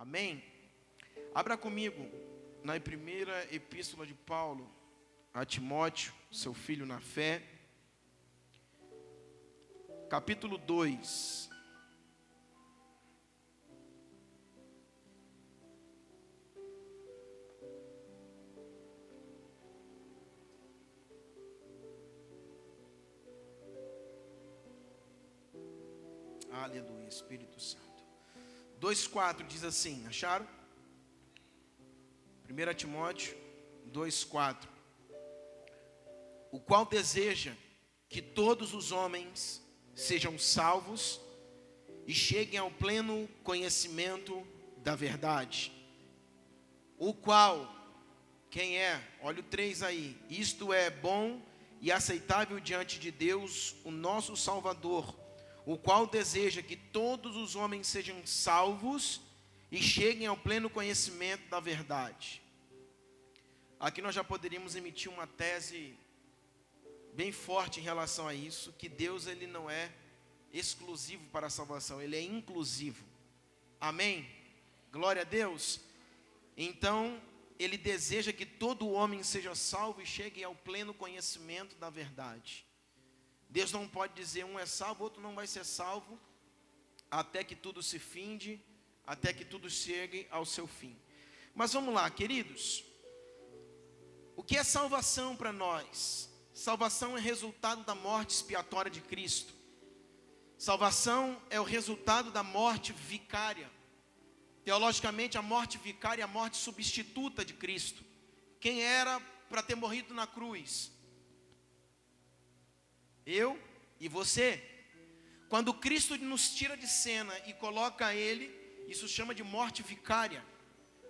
Amém? Abra comigo na primeira epístola de Paulo a Timóteo, seu filho na fé, capítulo 2. Aleluia, Espírito Santo. 2,4 diz assim, acharam? 1 Timóteo 2,4. O qual deseja que todos os homens sejam salvos e cheguem ao pleno conhecimento da verdade. O qual, quem é? Olha o 3 aí. Isto é bom e aceitável diante de Deus, o nosso Salvador, o qual deseja que todos os homens sejam salvos e cheguem ao pleno conhecimento da verdade. Aqui nós já poderíamos emitir uma tese bem forte em relação a isso, que Deus ele não é exclusivo para a salvação, ele é inclusivo. Amém? Glória a Deus. Então, ele deseja que todo homem seja salvo e chegue ao pleno conhecimento da verdade. Deus não pode dizer um é salvo, outro não vai ser salvo, até que tudo se finde, até que tudo chegue ao seu fim. Mas vamos lá, queridos. O que é salvação para nós? Salvação é resultado da morte expiatória de Cristo. Salvação é o resultado da morte vicária. Teologicamente, a morte vicária é a morte substituta de Cristo. Quem era para ter morrido na cruz? Eu e você. Quando Cristo nos tira de cena e coloca Ele, isso chama de morte vicária.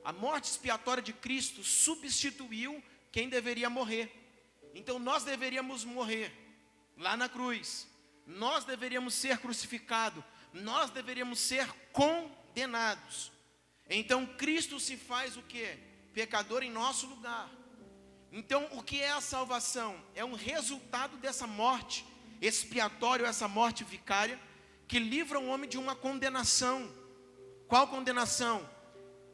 A morte expiatória de Cristo substituiu quem deveria morrer. Então nós deveríamos morrer lá na cruz. Nós deveríamos ser crucificados. Nós deveríamos ser condenados. Então Cristo se faz o quê? Pecador em nosso lugar. Então, o que é a salvação? É um resultado dessa morte expiatória, essa morte vicária, que livra o homem de uma condenação. Qual condenação?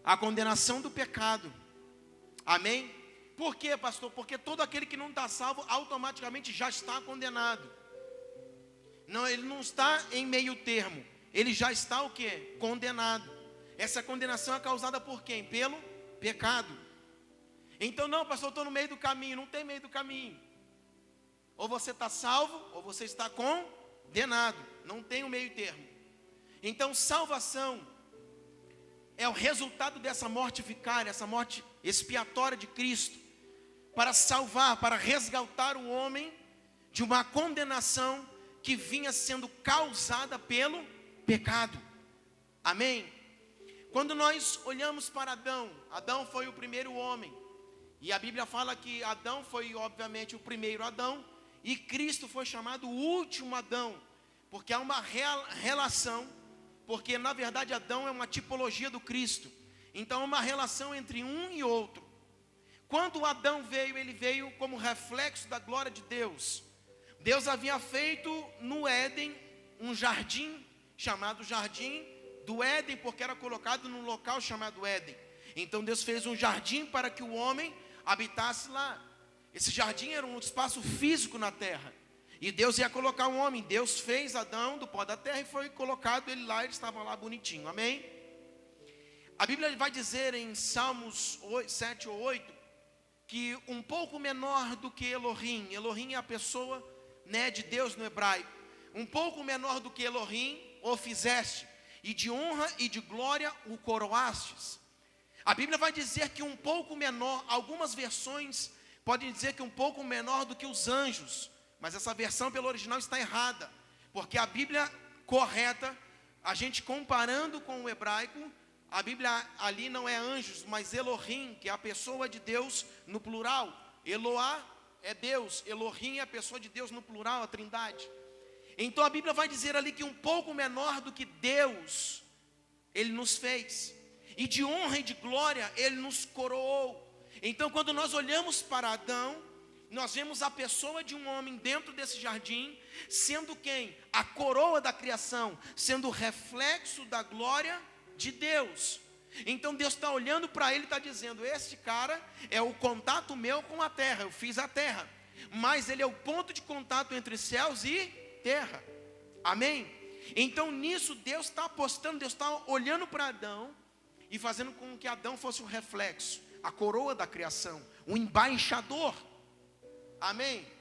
A condenação do pecado. Amém? Por quê, pastor? Porque todo aquele que não está salvo, automaticamente já está condenado. Não, ele não está em meio termo. Ele já está o quê? Condenado. Essa condenação é causada por quem? Pelo pecado. Então, não, pastor, eu estou no meio do caminho. Não tem meio do caminho. Ou você está salvo, ou você está condenado. Não tem o meio termo. Então, salvação é o resultado dessa morte vicária, essa morte expiatória de Cristo, para salvar, para resgatar o homem de uma condenação que vinha sendo causada pelo pecado. Amém? Quando nós olhamos para Adão, Adão foi o primeiro homem. E a Bíblia fala que Adão foi, obviamente, o primeiro Adão, e Cristo foi chamado o último Adão, porque há uma relação, porque na verdade Adão é uma tipologia do Cristo. Então há uma relação entre um e outro. Quando Adão veio, ele veio como reflexo da glória de Deus. Deus havia feito no Éden um jardim, chamado Jardim do Éden, porque era colocado num local chamado Éden. Então Deus fez um jardim para que o homem habitasse lá. Esse jardim era um espaço físico na terra, e Deus ia colocar um homem. Deus fez Adão do pó da terra e foi colocado ele lá, ele estava lá bonitinho, amém? A Bíblia vai dizer em Salmos 7 ou 8, que um pouco menor do que Elohim, Elohim é a pessoa, né, de Deus no hebraico, um pouco menor do que Elohim o fizeste, e de honra e de glória o coroastes. A Bíblia vai dizer que um pouco menor, algumas versões podem dizer que um pouco menor do que os anjos, mas essa versão pelo original está errada, porque a Bíblia correta, a gente comparando com o hebraico, a Bíblia ali não é anjos, mas Elohim, que é a pessoa de Deus no plural. Eloá é Deus, Elohim é a pessoa de Deus no plural, a trindade. Então a Bíblia vai dizer ali que um pouco menor do que Deus, Ele nos fez, e de honra e de glória Ele nos coroou. Então quando nós olhamos para Adão, nós vemos a pessoa de um homem dentro desse jardim, sendo quem? A coroa da criação, sendo o reflexo da glória de Deus. Então Deus está olhando para ele e está dizendo: este cara é o contato meu com a terra, eu fiz a terra, mas ele é o ponto de contato entre céus e terra. Amém? Então nisso Deus está apostando, Deus está olhando para Adão e fazendo com que Adão fosse um reflexo, a coroa da criação, um embaixador. Amém?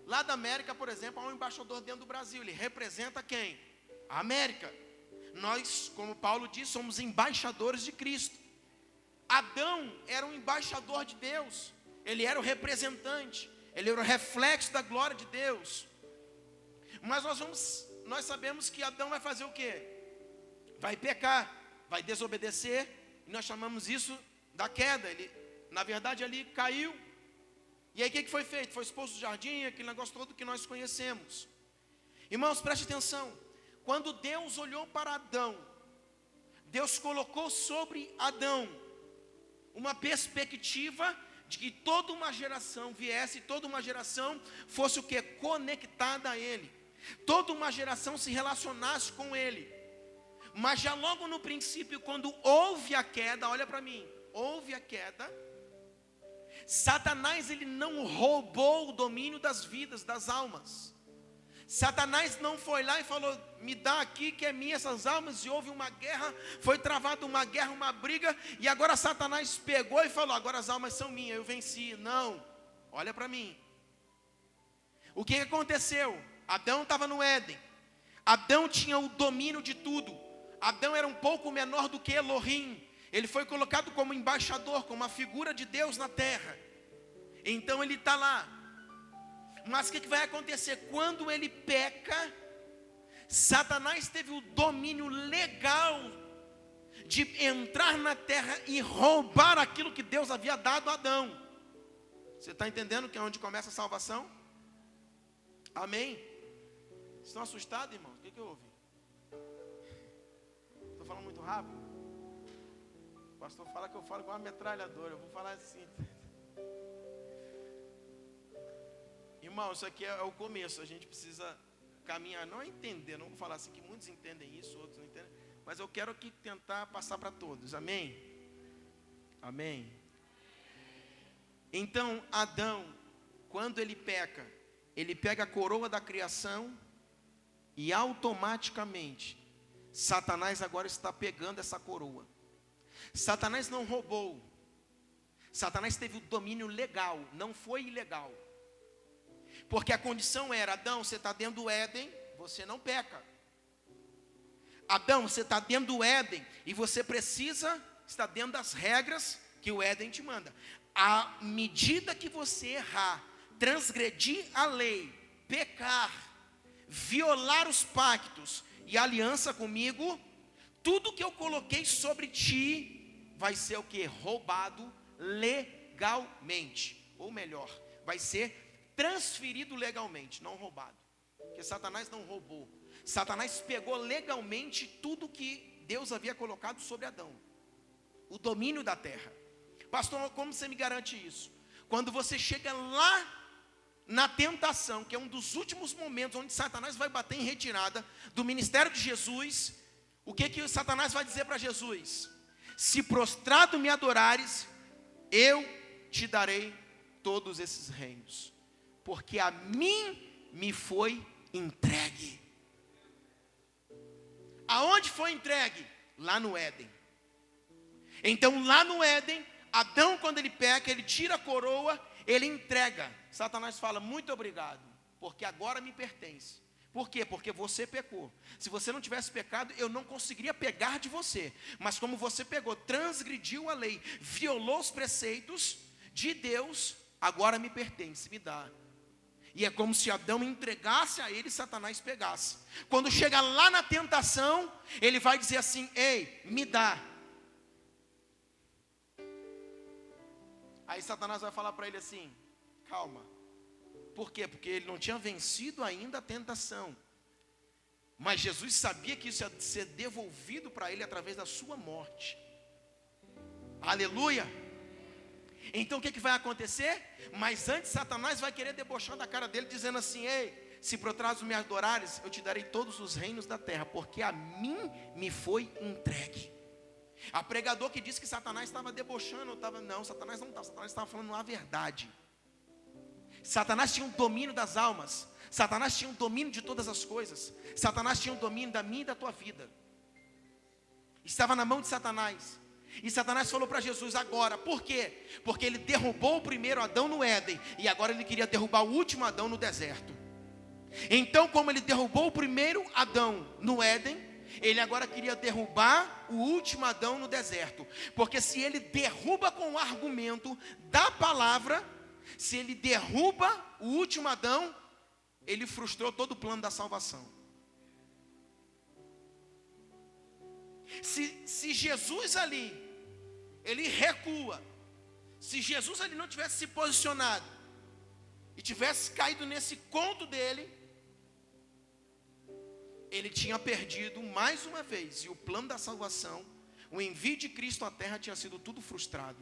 Lá da América, por exemplo, há um embaixador dentro do Brasil. Ele representa quem? A América. Nós, como Paulo diz, somos embaixadores de Cristo. Adão era um embaixador de Deus. Ele era o representante. Ele era o reflexo da glória de Deus. Mas nós sabemos que Adão vai fazer o quê? Vai pecar, vai desobedecer. E nós chamamos isso da queda. Ele, na verdade, ali caiu. E aí o que foi feito? Foi expulso do jardim, aquele negócio todo que nós conhecemos. Irmãos, preste atenção. Quando Deus olhou para Adão, Deus colocou sobre Adão uma perspectiva de que toda uma geração viesse, toda uma geração fosse o que? Conectada a Ele. Toda uma geração se relacionasse com Ele. Mas já logo no princípio, quando houve a queda, olha para mim, houve a queda, Satanás, ele não roubou o domínio das vidas, das almas. Satanás não foi lá e falou: me dá aqui que é minha essas almas. E houve uma guerra, foi travada uma guerra, uma briga. E agora Satanás pegou e falou: agora as almas são minhas, eu venci. Não, olha para mim. O que aconteceu? Adão estava no Éden. Adão tinha o domínio de tudo. Adão era um pouco menor do que Elohim. Ele foi colocado como embaixador, como uma figura de Deus na terra. Então ele está lá. Mas o que vai acontecer? Quando ele peca, Satanás teve o domínio legal de entrar na terra e roubar aquilo que Deus havia dado a Adão. Você está entendendo que é onde começa a salvação? Amém? Estão assustados, irmãos? O que houve? Estou falando muito rápido? O pastor fala que eu falo com uma metralhadora. Eu vou falar assim. Irmão, isso aqui é o começo. A gente precisa caminhar, não entender. Não vou falar assim que muitos entendem isso, outros não entendem. Mas eu quero aqui tentar passar para todos. Amém? Amém? Então, Adão, quando ele peca, ele pega a coroa da criação e automaticamente Satanás agora está pegando essa coroa. Satanás não roubou. Satanás teve o domínio legal, não foi ilegal. Porque a condição era: Adão, você está dentro do Éden, você não peca. Adão, você está dentro do Éden e você precisa estar dentro das regras que o Éden te manda. À medida que você errar, transgredir a lei, pecar, violar os pactos e a aliança comigo, tudo que eu coloquei sobre ti vai ser o que? Roubado legalmente. Ou melhor, vai ser transferido legalmente, não roubado. Porque Satanás não roubou. Satanás pegou legalmente tudo que Deus havia colocado sobre Adão. O domínio da terra. Pastor, como você me garante isso? Quando você chega lá na tentação, que é um dos últimos momentos onde Satanás vai bater em retirada do ministério de Jesus, o que Satanás vai dizer para Jesus? Se prostrado me adorares, eu te darei todos esses reinos, porque a mim me foi entregue. Aonde foi entregue? Lá no Éden. Então lá no Éden, Adão, quando ele peca, ele tira a coroa, ele entrega. Satanás fala: muito obrigado, porque agora me pertence. Por quê? Porque você pecou. Se você não tivesse pecado, eu não conseguiria pegar de você. Mas como você pegou, transgrediu a lei, violou os preceitos de Deus, agora me pertence, me dá. E é como se Adão entregasse a ele e Satanás pegasse. Quando chega lá na tentação, ele vai dizer assim: ei, me dá. Aí Satanás vai falar para ele assim: calma. Por quê? Porque ele não tinha vencido ainda a tentação. Mas Jesus sabia que isso ia ser devolvido para ele através da sua morte. Aleluia! Então o que vai acontecer? Mas antes Satanás vai querer debochar da cara dele, dizendo assim: ei, se por trás me adorares, eu te darei todos os reinos da terra, porque a mim me foi entregue. Há pregador que disse que Satanás estava debochando, não, Satanás não estava, Satanás estava falando a verdade. Satanás tinha um domínio das almas, Satanás tinha um domínio de todas as coisas, Satanás tinha um domínio da minha e da tua vida. Estava na mão de Satanás. E Satanás falou para Jesus agora, por quê? Porque ele derrubou o primeiro Adão no Éden, e agora ele queria derrubar o último Adão no deserto. Então, como ele derrubou o primeiro Adão no Éden, ele agora queria derrubar o último Adão no deserto. Porque se ele derruba com o argumento da palavra, se ele derruba o último Adão, ele frustrou todo o plano da salvação. Se Jesus ali, ele recua, se Jesus ali não tivesse se posicionado, e tivesse caído nesse conto dele, ele tinha perdido mais uma vez, e o plano da salvação, o envio de Cristo à terra tinha sido tudo frustrado.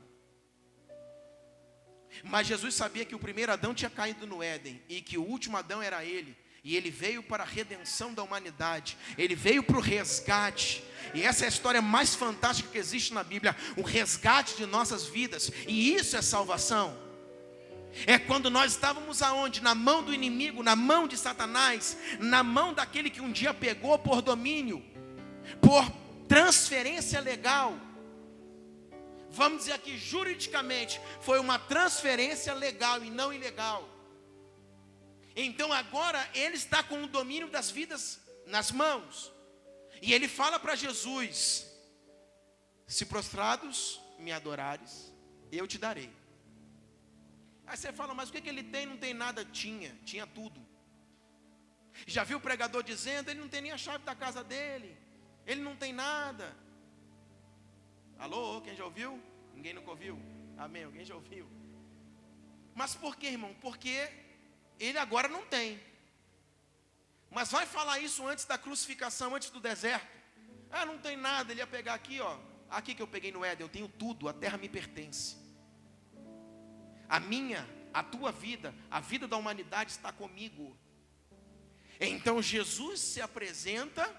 Mas Jesus sabia que o primeiro Adão tinha caído no Éden, e que o último Adão era ele, e ele veio para a redenção da humanidade, ele veio para o resgate, e essa é a história mais fantástica que existe na Bíblia, o resgate de nossas vidas, e isso é salvação. É quando nós estávamos aonde? Na mão do inimigo, na mão de Satanás, na mão daquele que um dia pegou por domínio, por transferência legal. Vamos dizer aqui, juridicamente, foi uma transferência legal e não ilegal. Então agora ele está com o domínio das vidas nas mãos. E ele fala para Jesus: se prostrados me adorares, eu te darei. Aí você fala, mas o que ele tem? Não tem nada. Tinha tudo. Já viu o pregador dizendo, ele não tem nem a chave da casa dele, ele não tem nada. Alô, quem já ouviu? Ninguém nunca ouviu? Amém, alguém já ouviu? Mas por quê, irmão? Porque ele agora não tem. Mas vai falar isso antes da crucificação, antes do deserto. Ah, não tem nada, ele ia pegar aqui, ó. Aqui que eu peguei no Éden, eu tenho tudo, a terra me pertence. A minha, a tua vida, a vida da humanidade está comigo. Então Jesus se apresenta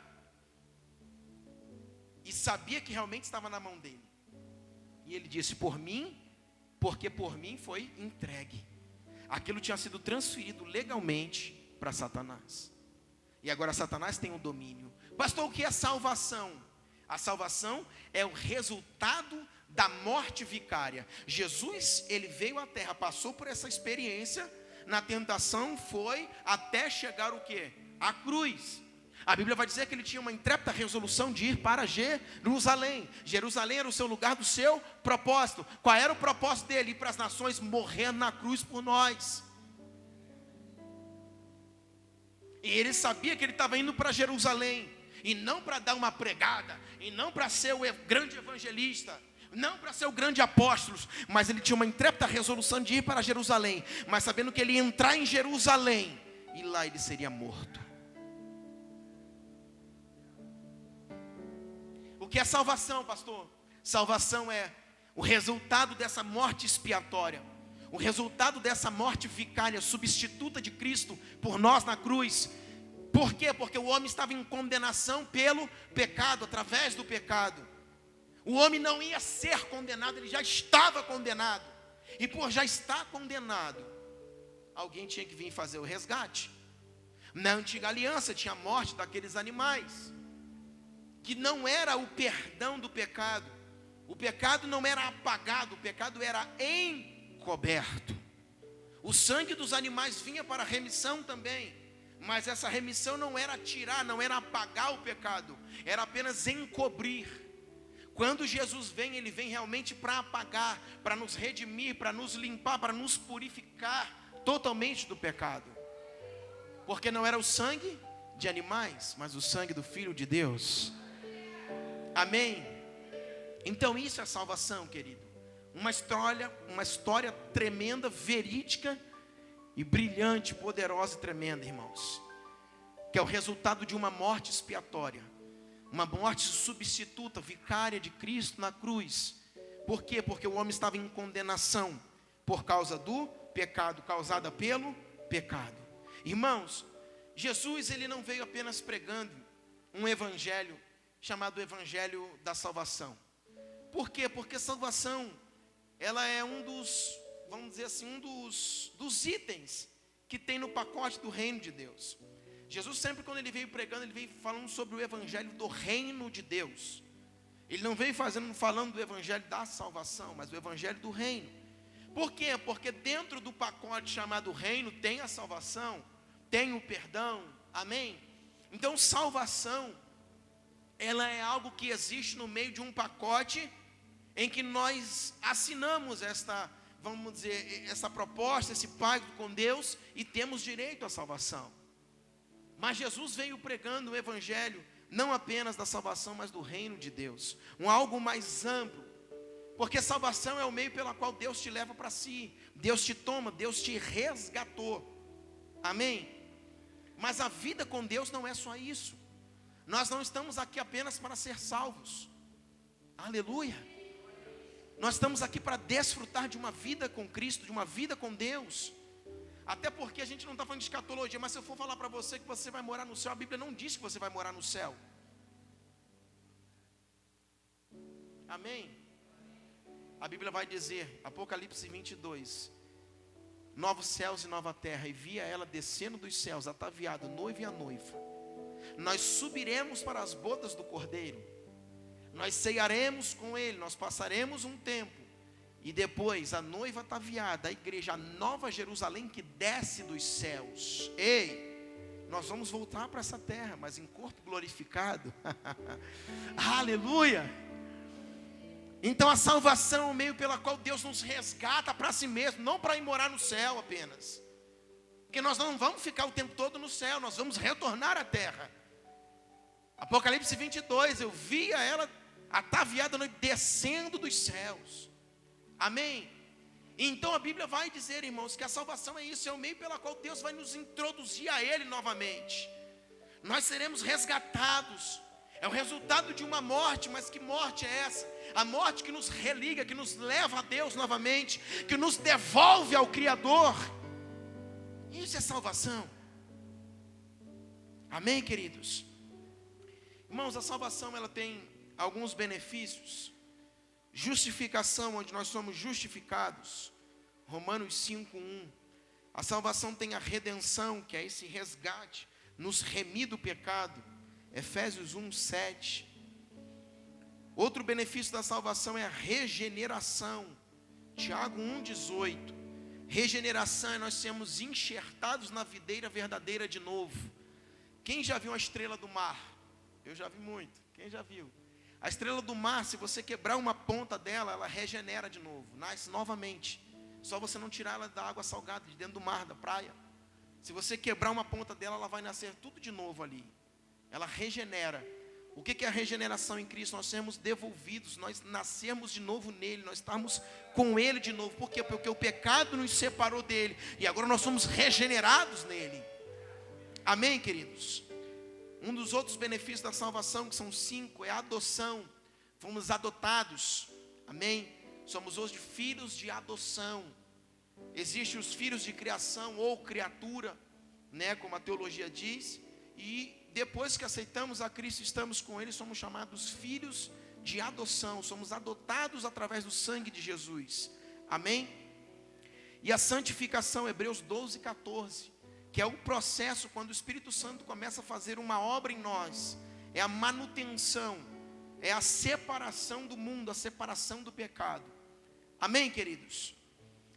e sabia que realmente estava na mão dele. E ele disse, por mim, porque por mim foi entregue. Aquilo tinha sido transferido legalmente para Satanás. E agora Satanás tem o domínio. Pastor, o que é salvação? A salvação é o resultado da morte vicária. Jesus, ele veio à terra, passou por essa experiência, na tentação foi até chegar o quê? A cruz. A Bíblia vai dizer que ele tinha uma intrépida resolução de ir para Jerusalém. Jerusalém era o seu lugar do seu propósito. Qual era o propósito dele? Ir para as nações, morrer na cruz por nós. E ele sabia que ele estava indo para Jerusalém, e não para dar uma pregada, e não para ser o grande evangelista, não para ser o grande apóstolo, mas ele tinha uma intrépida resolução de ir para Jerusalém, mas sabendo que ele ia entrar em Jerusalém, e lá ele seria morto. O que é salvação, pastor? Salvação é o resultado dessa morte expiatória, o resultado dessa morte vicária, substituta de Cristo por nós na cruz. Por quê? Porque o homem estava em condenação pelo pecado, através do pecado. O homem não ia ser condenado, ele já estava condenado. E por já estar condenado, alguém tinha que vir fazer o resgate. Na antiga aliança tinha a morte daqueles animais, que não era o perdão do pecado. O pecado não era apagado, o pecado era encoberto. O sangue dos animais vinha para a remissão também, mas essa remissão não era tirar, não era apagar o pecado, era apenas encobrir. Quando Jesus vem, ele vem realmente para apagar, para nos redimir, para nos limpar, para nos purificar totalmente do pecado. Porque não era o sangue de animais, mas o sangue do Filho de Deus. Amém? Então isso é salvação, querido. Uma história tremenda, verídica e brilhante, poderosa e tremenda, irmãos. Que é o resultado de uma morte expiatória. Uma morte substituta, vicária de Cristo na cruz. Por quê? Porque o homem estava em condenação por causa do pecado, causada pelo pecado. Irmãos, Jesus, ele não veio apenas pregando um evangelho chamado evangelho da salvação. Por quê? Porque salvação, ela é um dos, vamos dizer assim, um dos itens que tem no pacote do reino de Deus. Jesus sempre, quando ele veio pregando, ele veio falando sobre o evangelho do reino de Deus. Ele não veio falando do evangelho da salvação, mas do evangelho do reino. Por quê? Porque dentro do pacote chamado reino tem a salvação, tem o perdão, amém? Então salvação, ela é algo que existe no meio de um pacote em que nós assinamos esta, vamos dizer, essa proposta, esse pacto com Deus e temos direito à salvação. Mas Jesus veio pregando o evangelho não apenas da salvação, mas do reino de Deus, algo mais amplo, porque salvação é o meio pelo qual Deus te leva para si, Deus te toma, Deus te resgatou, amém? Mas a vida com Deus não é só isso. Nós não estamos aqui apenas para ser salvos, aleluia. Nós estamos aqui para desfrutar de uma vida com Cristo, de uma vida com Deus. Até porque a gente não está falando de escatologia, mas se eu for falar para você que você vai morar no céu, a Bíblia não diz que você vai morar no céu. Amém? A Bíblia vai dizer, Apocalipse 22, novos céus e nova terra, e via ela descendo dos céus, ataviado, noivo e a noiva. Nós subiremos para as bodas do Cordeiro, nós ceiaremos com ele, nós passaremos um tempo, e depois a noiva ataviada, a igreja, a nova Jerusalém que desce dos céus. Ei, nós vamos voltar para essa terra, mas em corpo glorificado. Aleluia! Então a salvação é o meio pela qual Deus nos resgata para si mesmo, não para ir morar no céu apenas. Porque nós não vamos ficar o tempo todo no céu, nós vamos retornar à terra. Apocalipse 22, eu via ela ataviada descendo dos céus. Amém? Então a Bíblia vai dizer, irmãos, que a salvação é isso, é o meio pela qual Deus vai nos introduzir a Ele novamente. Nós seremos resgatados. É o resultado de uma morte, mas que morte é essa? A morte que nos religa, que nos leva a Deus novamente, que nos devolve ao Criador. Isso é salvação. Amém, queridos? Irmãos, a salvação ela tem alguns benefícios. Justificação, onde nós somos justificados, Romanos 5:1. A salvação tem a redenção, que é esse resgate, nos remir do pecado, Efésios 1:7. Outro benefício da salvação é a regeneração, Tiago 1:18. Regeneração é nós sermos enxertados na videira verdadeira de novo. Quem já viu a estrela do mar? Eu já vi muito, quem já viu? A estrela do mar, se você quebrar uma ponta dela, ela regenera de novo, nasce novamente. Só você não tirar ela da água salgada, de dentro do mar, da praia. Se você quebrar uma ponta dela, ela vai nascer tudo de novo ali. Ela regenera. O que é a regeneração em Cristo? Nós sermos devolvidos, nós nascermos de novo nele, nós estamos com ele de novo. Por quê? Porque o pecado nos separou dele, e agora nós somos regenerados nele. Amém, queridos? Um dos outros benefícios da salvação, que são 5, é a adoção. Fomos adotados, amém? Somos hoje filhos de adoção. Existem os filhos de criação ou criatura, né, como a teologia diz. E depois que aceitamos a Cristo, estamos com Ele, somos chamados filhos de adoção. Somos adotados através do sangue de Jesus, amém? E a santificação, Hebreus 12:14. Que é o processo quando o Espírito Santo começa a fazer uma obra em nós. É a manutenção, é a separação do mundo, a separação do pecado. Amém, queridos?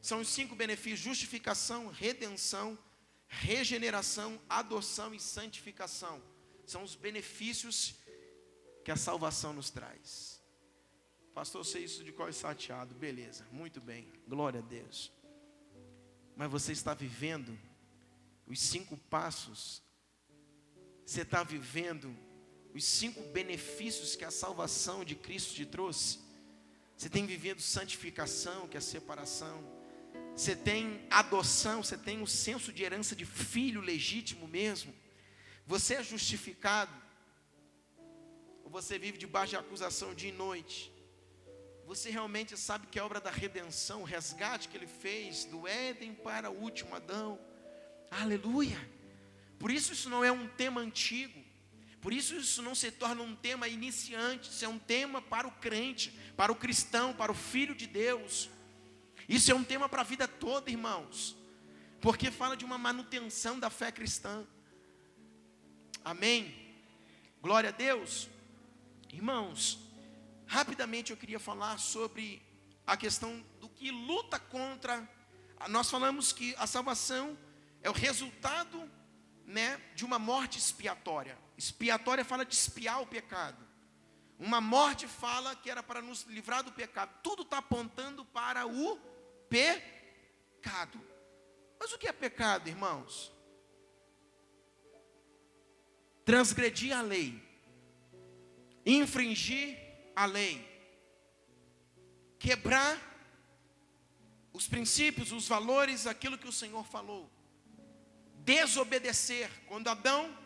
São os 5 benefícios: justificação, redenção, regeneração, adoção e santificação. São os benefícios que a salvação nos traz. Pastor, eu sei isso de qual é chateado. Beleza, muito bem, glória a Deus. Mas você está vivendo os 5 passos, você está vivendo os 5 benefícios que a salvação de Cristo te trouxe? Você tem vivido santificação, que é a separação, você tem adoção, você tem o senso de herança de filho legítimo mesmo, você é justificado, ou você vive debaixo de acusação dia e noite? Você realmente sabe que a obra da redenção, o resgate que Ele fez do Éden para o último Adão? Aleluia! Por isso não é um tema antigo, Por isso não se torna um tema iniciante, isso é um tema para o crente, para o cristão, para o filho de Deus. Isso é um tema para a vida toda, irmãos, porque fala de uma manutenção da fé cristã. Amém? Glória a Deus. Irmãos, rapidamente eu queria falar sobre a questão do que luta contra. Nós falamos que a salvação é o resultado, de uma morte expiatória. Expiatória fala de expiar o pecado. Uma morte fala que era para nos livrar do pecado. Tudo está apontando para o pecado. Mas o que é pecado, irmãos? Transgredir a lei, infringir a lei, quebrar os princípios, os valores, aquilo que o Senhor falou, desobedecer. Quando Adão,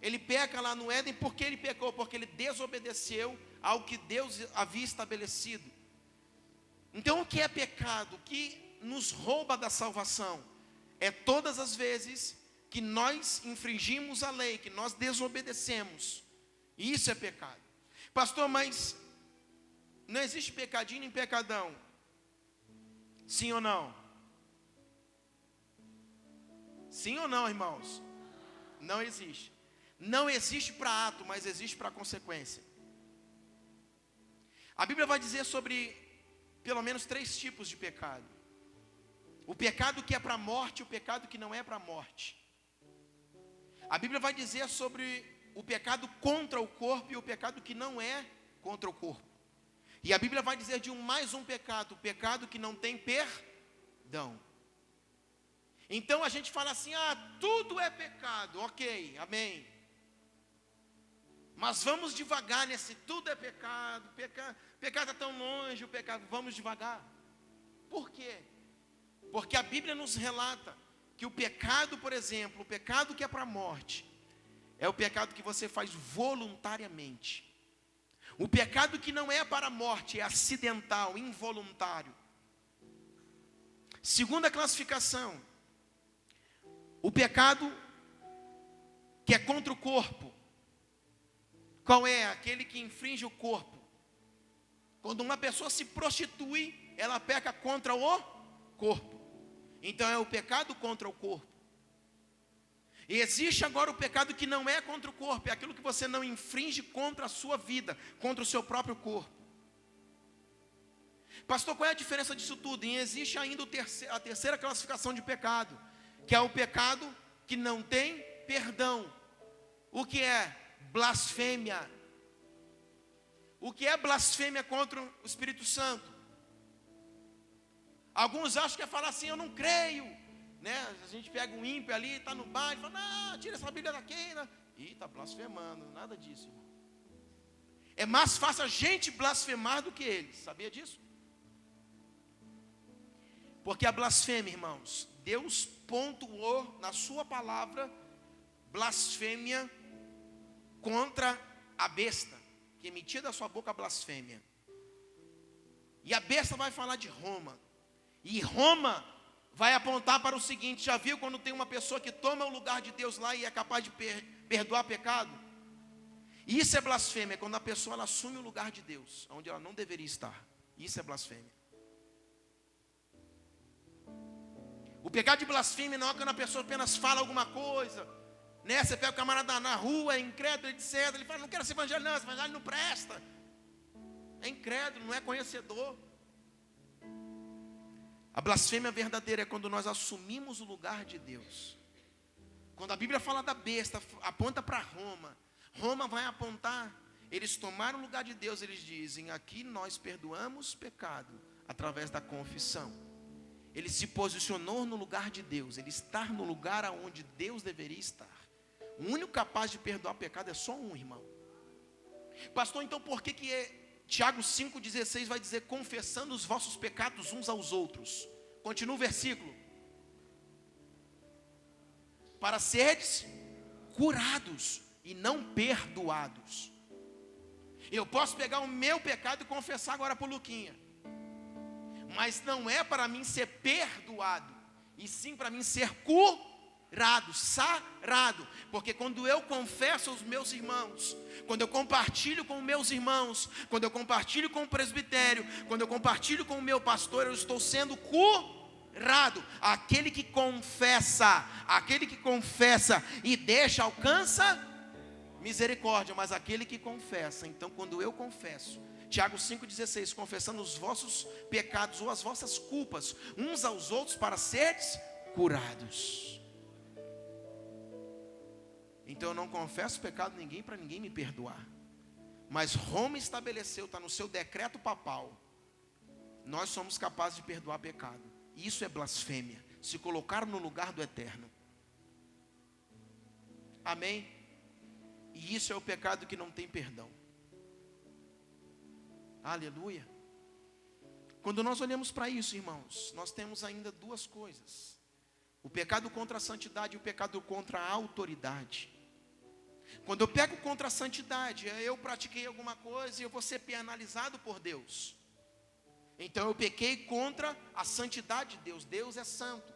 ele peca lá no Éden, por que ele pecou? Porque ele desobedeceu ao que Deus havia estabelecido. Então o que é pecado? O que nos rouba da salvação? É todas as vezes que nós infringimos a lei, que nós desobedecemos. Isso é pecado. Pastor, mas não existe pecadinho nem pecadão? Sim ou não? Sim ou não, irmãos? Não existe. Não existe para ato, mas existe para consequência. A Bíblia vai dizer sobre pelo menos 3 tipos de pecado. O pecado que é para a morte e o pecado que não é para a morte. A Bíblia vai dizer sobre o pecado contra o corpo e o pecado que não é contra o corpo. E a Bíblia vai dizer de mais um pecado, o pecado que não tem perdão. Então a gente fala assim, tudo é pecado, ok, amém. Mas vamos devagar nesse tudo é pecado, pecado está tão longe, o pecado, vamos devagar. Por quê? Porque a Bíblia nos relata que o pecado, por exemplo, o pecado que é para a morte, é o pecado que você faz voluntariamente. O pecado que não é para a morte, é acidental, involuntário. Segunda classificação, o pecado que é contra o corpo. Qual é? Aquele que infringe o corpo. Quando uma pessoa se prostitui, ela peca contra o corpo. Então é o pecado contra o corpo. E existe agora o pecado que não é contra o corpo, é aquilo que você não infringe contra a sua vida, contra o seu próprio corpo. Pastor, qual é a diferença disso tudo? E existe ainda a terceira classificação de pecado, que é o pecado que não tem perdão. O que é? Blasfêmia. O que é blasfêmia contra o Espírito Santo? Alguns acham que é falar assim, eu não creio, A gente pega um ímpio ali, está no bar, e fala, não, tira essa Bíblia daqui, Ih, está blasfemando, nada disso, irmão. É mais fácil a gente blasfemar do que eles, sabia disso? Porque a blasfêmia, irmãos, Deus pontuou na sua palavra blasfêmia contra a besta, que emitia da sua boca a blasfêmia. E a besta vai falar de Roma. E Roma vai apontar para o seguinte, já viu quando tem uma pessoa que toma o lugar de Deus lá e é capaz de perdoar pecado? Isso é blasfêmia, quando a pessoa ela assume o lugar de Deus, onde ela não deveria estar. Isso é blasfêmia. O pecado de blasfêmia não é quando a pessoa apenas fala alguma coisa, Você pega o camarada na rua, é incrédulo, etc. Ele fala, não quero esse evangelho não, esse evangelho não presta. É incrédulo, não é conhecedor. A blasfêmia verdadeira é quando nós assumimos o lugar de Deus. Quando a Bíblia fala da besta, aponta para Roma. Roma vai apontar, eles tomaram o lugar de Deus, eles dizem, aqui nós perdoamos pecado, através da confissão. Ele se posicionou no lugar de Deus, ele está no lugar aonde Deus deveria estar. O único capaz de perdoar pecado é só um, irmão. Pastor, então por que Tiago 5,16 vai dizer, confessando os vossos pecados uns aos outros? Continua o versículo. Para seres curados e não perdoados. Eu posso pegar o meu pecado e confessar agora para o Luquinha. Mas não é para mim ser perdoado, e sim para mim ser curado. sarado, porque quando eu confesso aos meus irmãos, quando eu compartilho com meus irmãos, quando eu compartilho com o presbitério, quando eu compartilho com o meu pastor, eu estou sendo curado. Aquele que confessa e deixa, alcança misericórdia, mas aquele que confessa, então quando eu confesso, Tiago 5,16, confessando os vossos pecados ou as vossas culpas, uns aos outros, para seres curados. Então eu não confesso pecado a ninguém, para ninguém me perdoar. Mas Roma estabeleceu, está no seu decreto papal, nós somos capazes de perdoar pecado. E isso é blasfêmia, se colocar no lugar do eterno. Amém? E isso é o pecado que não tem perdão. Aleluia. Quando nós olhamos para isso, irmãos, nós temos ainda duas coisas: o pecado contra a santidade e o pecado contra a autoridade. Quando eu pego contra a santidade, eu pratiquei alguma coisa e eu vou ser penalizado por Deus. Então eu pequei contra a santidade de Deus. Deus é santo.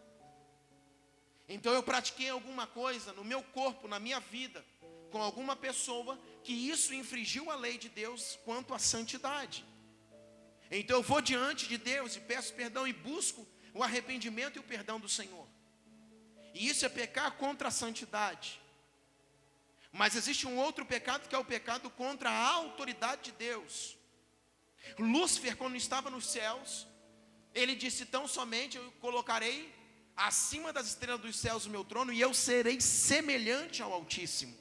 Então eu pratiquei alguma coisa no meu corpo, na minha vida, com alguma pessoa, que isso infringiu a lei de Deus quanto à santidade. Então eu vou diante de Deus e peço perdão e busco o arrependimento e o perdão do Senhor. E isso é pecar contra a santidade. Mas existe um outro pecado, que é o pecado contra a autoridade de Deus. Lúcifer, quando estava nos céus, ele disse: tão somente eu colocarei acima das estrelas dos céus o meu trono, e eu serei semelhante ao Altíssimo.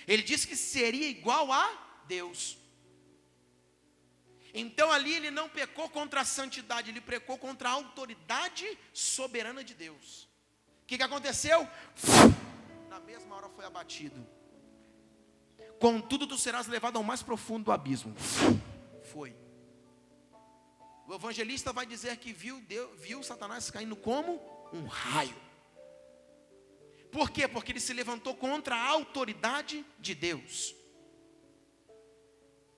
Ele disse que seria igual a Deus. Então ali ele não pecou contra a santidade, ele pecou contra a autoridade soberana de Deus. O que aconteceu? Na mesma hora foi abatido. Contudo, tu serás levado ao mais profundo do abismo. Foi. O evangelista vai dizer que viu Satanás caindo como um raio. Por quê? Porque ele se levantou contra a autoridade de Deus.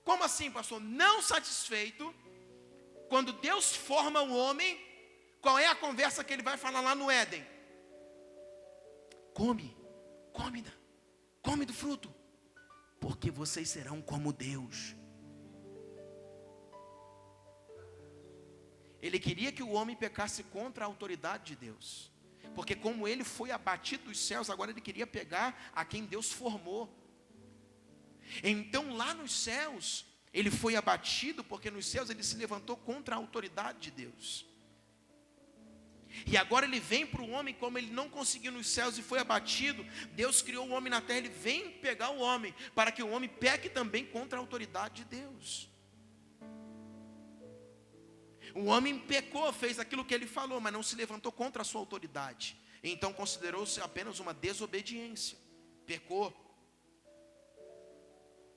Como assim, pastor? Não satisfeito, quando Deus forma o homem, qual é a conversa que ele vai falar lá no Éden? Come do fruto, porque vocês serão como Deus. Ele queria que o homem pecasse contra a autoridade de Deus, porque como ele foi abatido dos céus, agora ele queria pegar a quem Deus formou. Então lá nos céus, ele foi abatido, porque nos céus ele se levantou contra a autoridade de Deus. E agora ele vem para o homem, como ele não conseguiu nos céus e foi abatido, Deus criou o homem na terra, ele vem pegar o homem, para que o homem peque também contra a autoridade de Deus. O homem pecou, fez aquilo que ele falou, mas não se levantou contra a sua autoridade. Então considerou-se apenas uma desobediência. Pecou.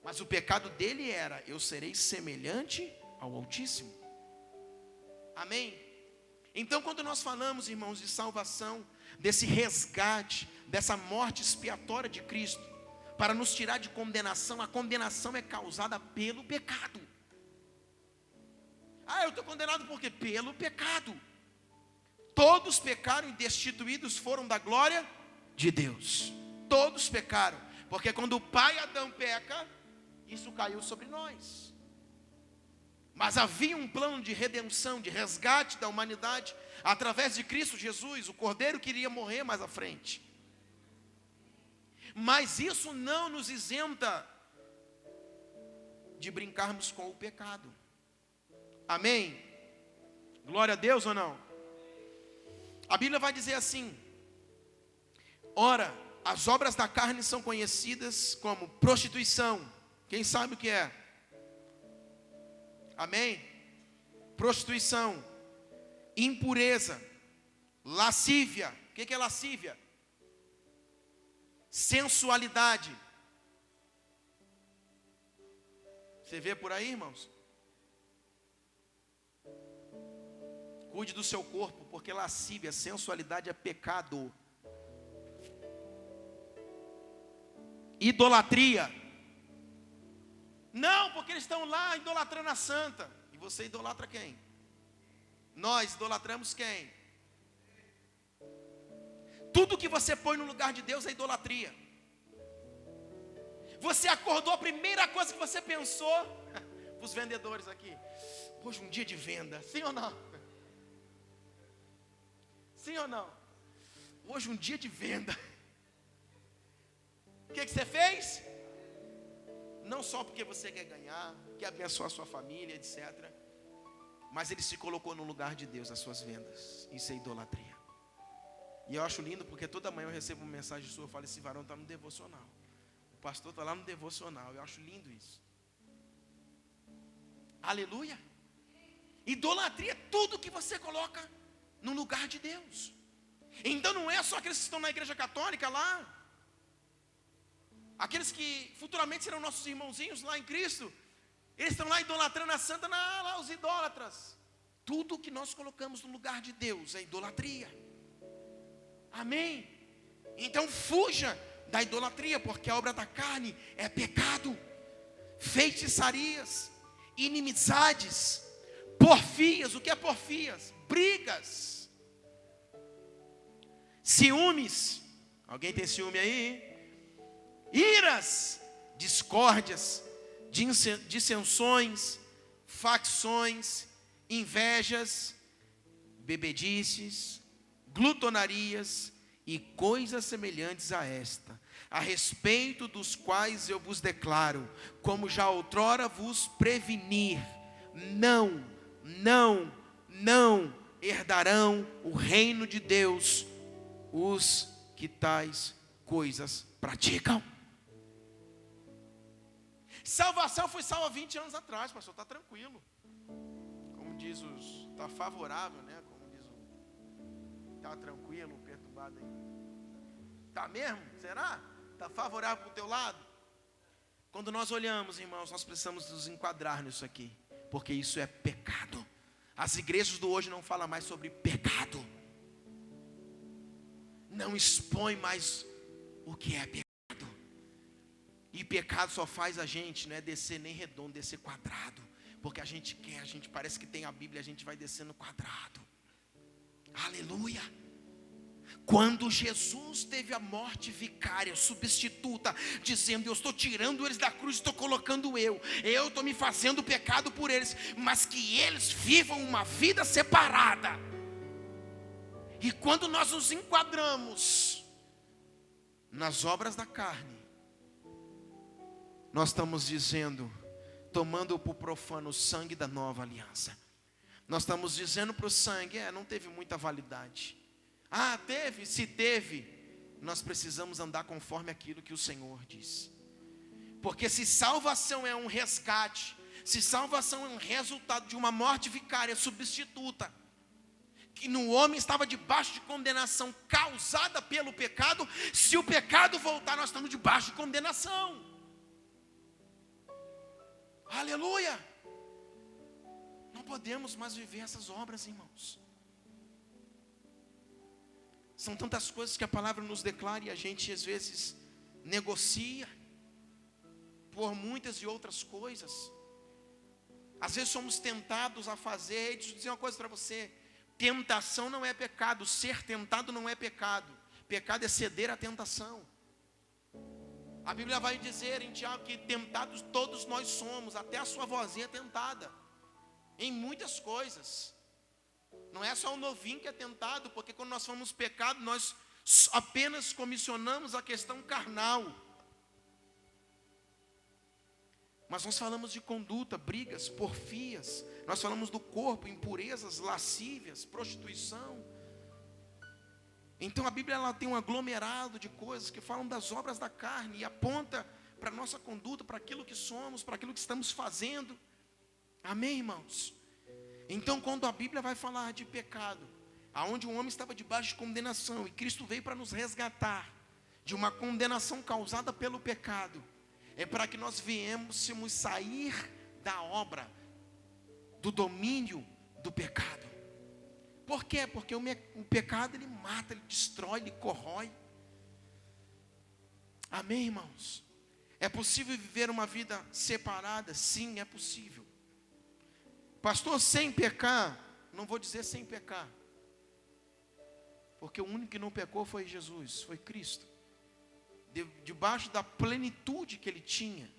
Mas o pecado dele era: eu serei semelhante ao Altíssimo. Amém? Então quando nós falamos, irmãos, de salvação, desse resgate, dessa morte expiatória de Cristo, para nos tirar de condenação, a condenação é causada pelo pecado. Eu estou condenado por quê? Pelo pecado. Todos pecaram e destituídos foram da glória de Deus. Todos pecaram, porque quando o pai Adão peca, isso caiu sobre nós. Mas havia um plano de redenção, de resgate da humanidade, através de Cristo Jesus, o Cordeiro que iria morrer mais à frente. Mas isso não nos isenta de brincarmos com o pecado. Amém? Glória a Deus ou não? A Bíblia vai dizer assim: ora, as obras da carne são conhecidas como prostituição. Quem sabe o que é? Amém? Prostituição, impureza, lascívia. O que é lascívia? Sensualidade. Você vê por aí, irmãos? Cuide do seu corpo, porque lascívia, sensualidade é pecado. Idolatria. Não, porque eles estão lá idolatrando a santa. E você idolatra quem? Nós idolatramos quem? Tudo que você põe no lugar de Deus é idolatria. Você acordou, a primeira coisa que você pensou, os vendedores aqui, hoje um dia de venda, sim ou não? Sim ou não? Hoje um dia de venda. O que você fez? Não só porque você quer ganhar, quer abençoar a sua família, etc. Mas ele se colocou no lugar de Deus, as suas vendas. Isso é idolatria. E eu acho lindo porque toda manhã eu recebo uma mensagem sua, eu falo, esse varão está no devocional. O pastor está lá no devocional. Eu acho lindo isso. Aleluia. Idolatria é tudo que você coloca no lugar de Deus. Então não é só aqueles que estão na igreja católica lá, aqueles que futuramente serão nossos irmãozinhos lá em Cristo, eles estão lá idolatrando a santa, lá os idólatras. Tudo que nós colocamos no lugar de Deus é idolatria. Amém? Então fuja da idolatria, porque a obra da carne é pecado. Feitiçarias, inimizades, porfias. O que é porfias? Brigas, ciúmes. Alguém tem ciúme aí? Iras, discórdias, dissensões, facções, invejas, bebedices, glutonarias e coisas semelhantes a esta, a respeito dos quais eu vos declaro, como já outrora vos prevenir, não herdarão o reino de Deus os que tais coisas praticam. Salvação foi salva 20 anos atrás, pastor, está tranquilo. Como diz os, está favorável, né? Como diz o, está tranquilo, perturbado aí. Está mesmo? Será? Está favorável para o teu lado? Quando nós olhamos, irmãos, nós precisamos nos enquadrar nisso aqui, porque isso é pecado. As igrejas do hoje não falam mais sobre pecado. Não expõe mais o que é pecado. E pecado só faz a gente, não é descer nem redondo, descer quadrado. Porque a gente quer, a gente parece que tem a Bíblia, a gente vai descendo quadrado. Aleluia. Quando Jesus teve a morte vicária, substituta, dizendo, eu estou tirando eles da cruz, estou colocando eu estou me fazendo pecado por eles, mas que eles vivam uma vida separada. E quando nós nos enquadramos nas obras da carne, nós estamos dizendo, tomando por profano o sangue da nova aliança. Nós estamos dizendo para o sangue, não teve muita validade. Teve, se teve, nós precisamos andar conforme aquilo que o Senhor diz. Porque se salvação é um resgate, se salvação é um resultado de uma morte vicária substituta, que no homem estava debaixo de condenação causada pelo pecado, se o pecado voltar, nós estamos debaixo de condenação. Aleluia! Não podemos mais viver essas obras, irmãos. São tantas coisas que a palavra nos declara e a gente às vezes negocia por muitas e outras coisas. Às vezes somos tentados a fazer. Deixa eu dizer uma coisa para você: tentação não é pecado, ser tentado não é pecado. Pecado é ceder à tentação. A Bíblia vai dizer em Tiago que tentados todos nós somos, até a sua vozinha é tentada, em muitas coisas. Não é só o novinho que é tentado, porque quando nós formos pecado, nós apenas comissionamos a questão carnal. Mas nós falamos de conduta, brigas, porfias, nós falamos do corpo, impurezas, lascívias, prostituição. Então a Bíblia ela tem um aglomerado de coisas que falam das obras da carne e aponta para a nossa conduta, para aquilo que somos, para aquilo que estamos fazendo. Amém, irmãos? Então quando a Bíblia vai falar de pecado, aonde um homem estava debaixo de condenação, e Cristo veio para nos resgatar de uma condenação causada pelo pecado, é para que nós viéssemos sair da obra, do domínio do pecado. Por quê? Porque o pecado ele mata, ele destrói, ele corrói. Amém, irmãos? É possível viver uma vida separada? Sim, é possível. Pastor, sem pecar? Não vou dizer sem pecar, Porque o único que não pecou foi Jesus, foi Cristo. Debaixo da plenitude que ele tinha.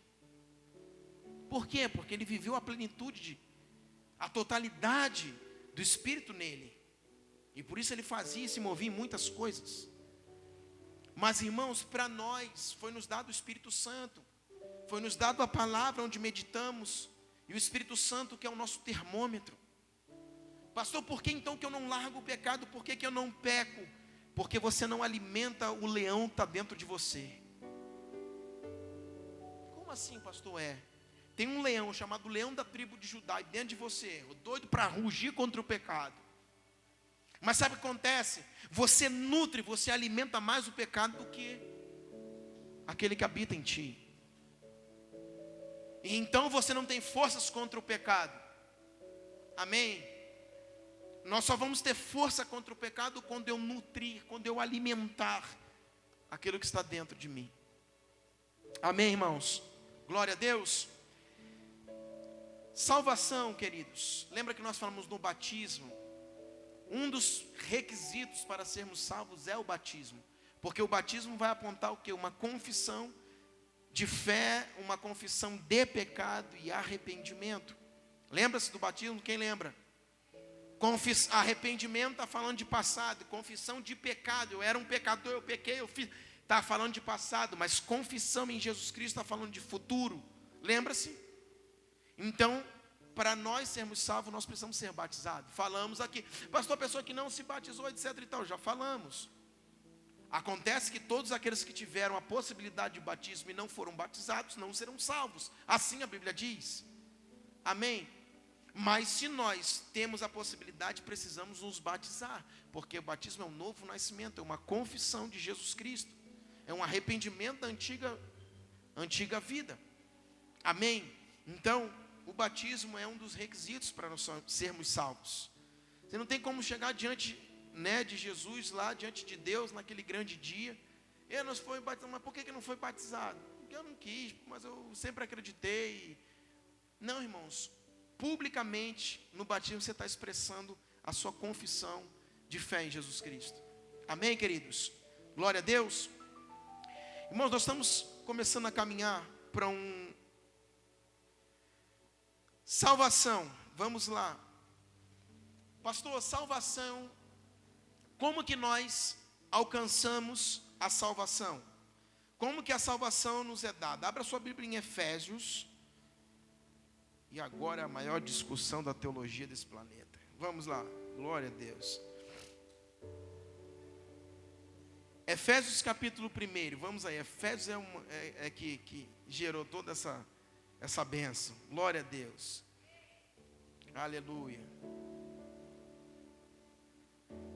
Por quê? Porque ele viveu a plenitude, a totalidade do Espírito nele. E por isso ele fazia e se movia em muitas coisas. Mas, irmãos, para nós foi nos dado o Espírito Santo. Foi nos dado a palavra onde meditamos. E o Espírito Santo que é o nosso termômetro. Pastor, por que então que eu não largo o pecado? Por que que eu não peco? Porque você não alimenta o leão que está dentro de você. Como assim, pastor? Tem um leão chamado leão da tribo de Judá dentro de você, doido para rugir contra o pecado. Mas sabe o que acontece? Você nutre, você alimenta mais o pecado do que aquele que habita em ti. E então você não tem forças contra o pecado. Amém? Nós só vamos ter força contra o pecado quando eu nutrir, quando eu alimentar aquilo que está dentro de mim. Amém, irmãos? Glória a Deus. Salvação, queridos. Lembra que nós falamos no batismo? Um dos requisitos para sermos salvos é o batismo. Porque o batismo vai apontar o quê? Uma confissão de fé, uma confissão de pecado e arrependimento. Lembra-se do batismo? Quem lembra? Arrependimento está falando de passado. Confissão de pecado. Eu era um pecador, eu pequei, eu fiz. Está falando de passado. Mas confissão em Jesus Cristo está falando de futuro. Lembra-se? Então, para nós sermos salvos, nós precisamos ser batizados. Falamos aqui, pastor, a pessoa que não se batizou, etc e tal, já falamos. Acontece que todos aqueles que tiveram a possibilidade de batismo e não foram batizados, não serão salvos. Assim a Bíblia diz. Amém? Mas se nós temos a possibilidade, precisamos nos batizar. Porque o batismo é um novo nascimento, é uma confissão de Jesus Cristo. É um arrependimento da antiga vida. Amém? Então, o batismo é um dos requisitos para nós sermos salvos. Você não tem como chegar diante, de Jesus, lá diante de Deus, naquele grande dia. Nós fomos batizados, mas por que não foi batizado? Porque eu não quis, mas eu sempre acreditei. Não, irmãos, publicamente, no batismo você está expressando a sua confissão de fé em Jesus Cristo. Amém, queridos? Glória a Deus. Irmãos, nós estamos começando a caminhar para salvação. Vamos lá. Pastor, salvação. Como que nós alcançamos a salvação? Como que a salvação nos é dada? Abra sua Bíblia em Efésios. E agora a maior discussão da teologia desse planeta. Vamos lá. Glória a Deus. Efésios capítulo 1. Vamos aí. Efésios que gerou toda essa bênção. Glória a Deus. Aleluia.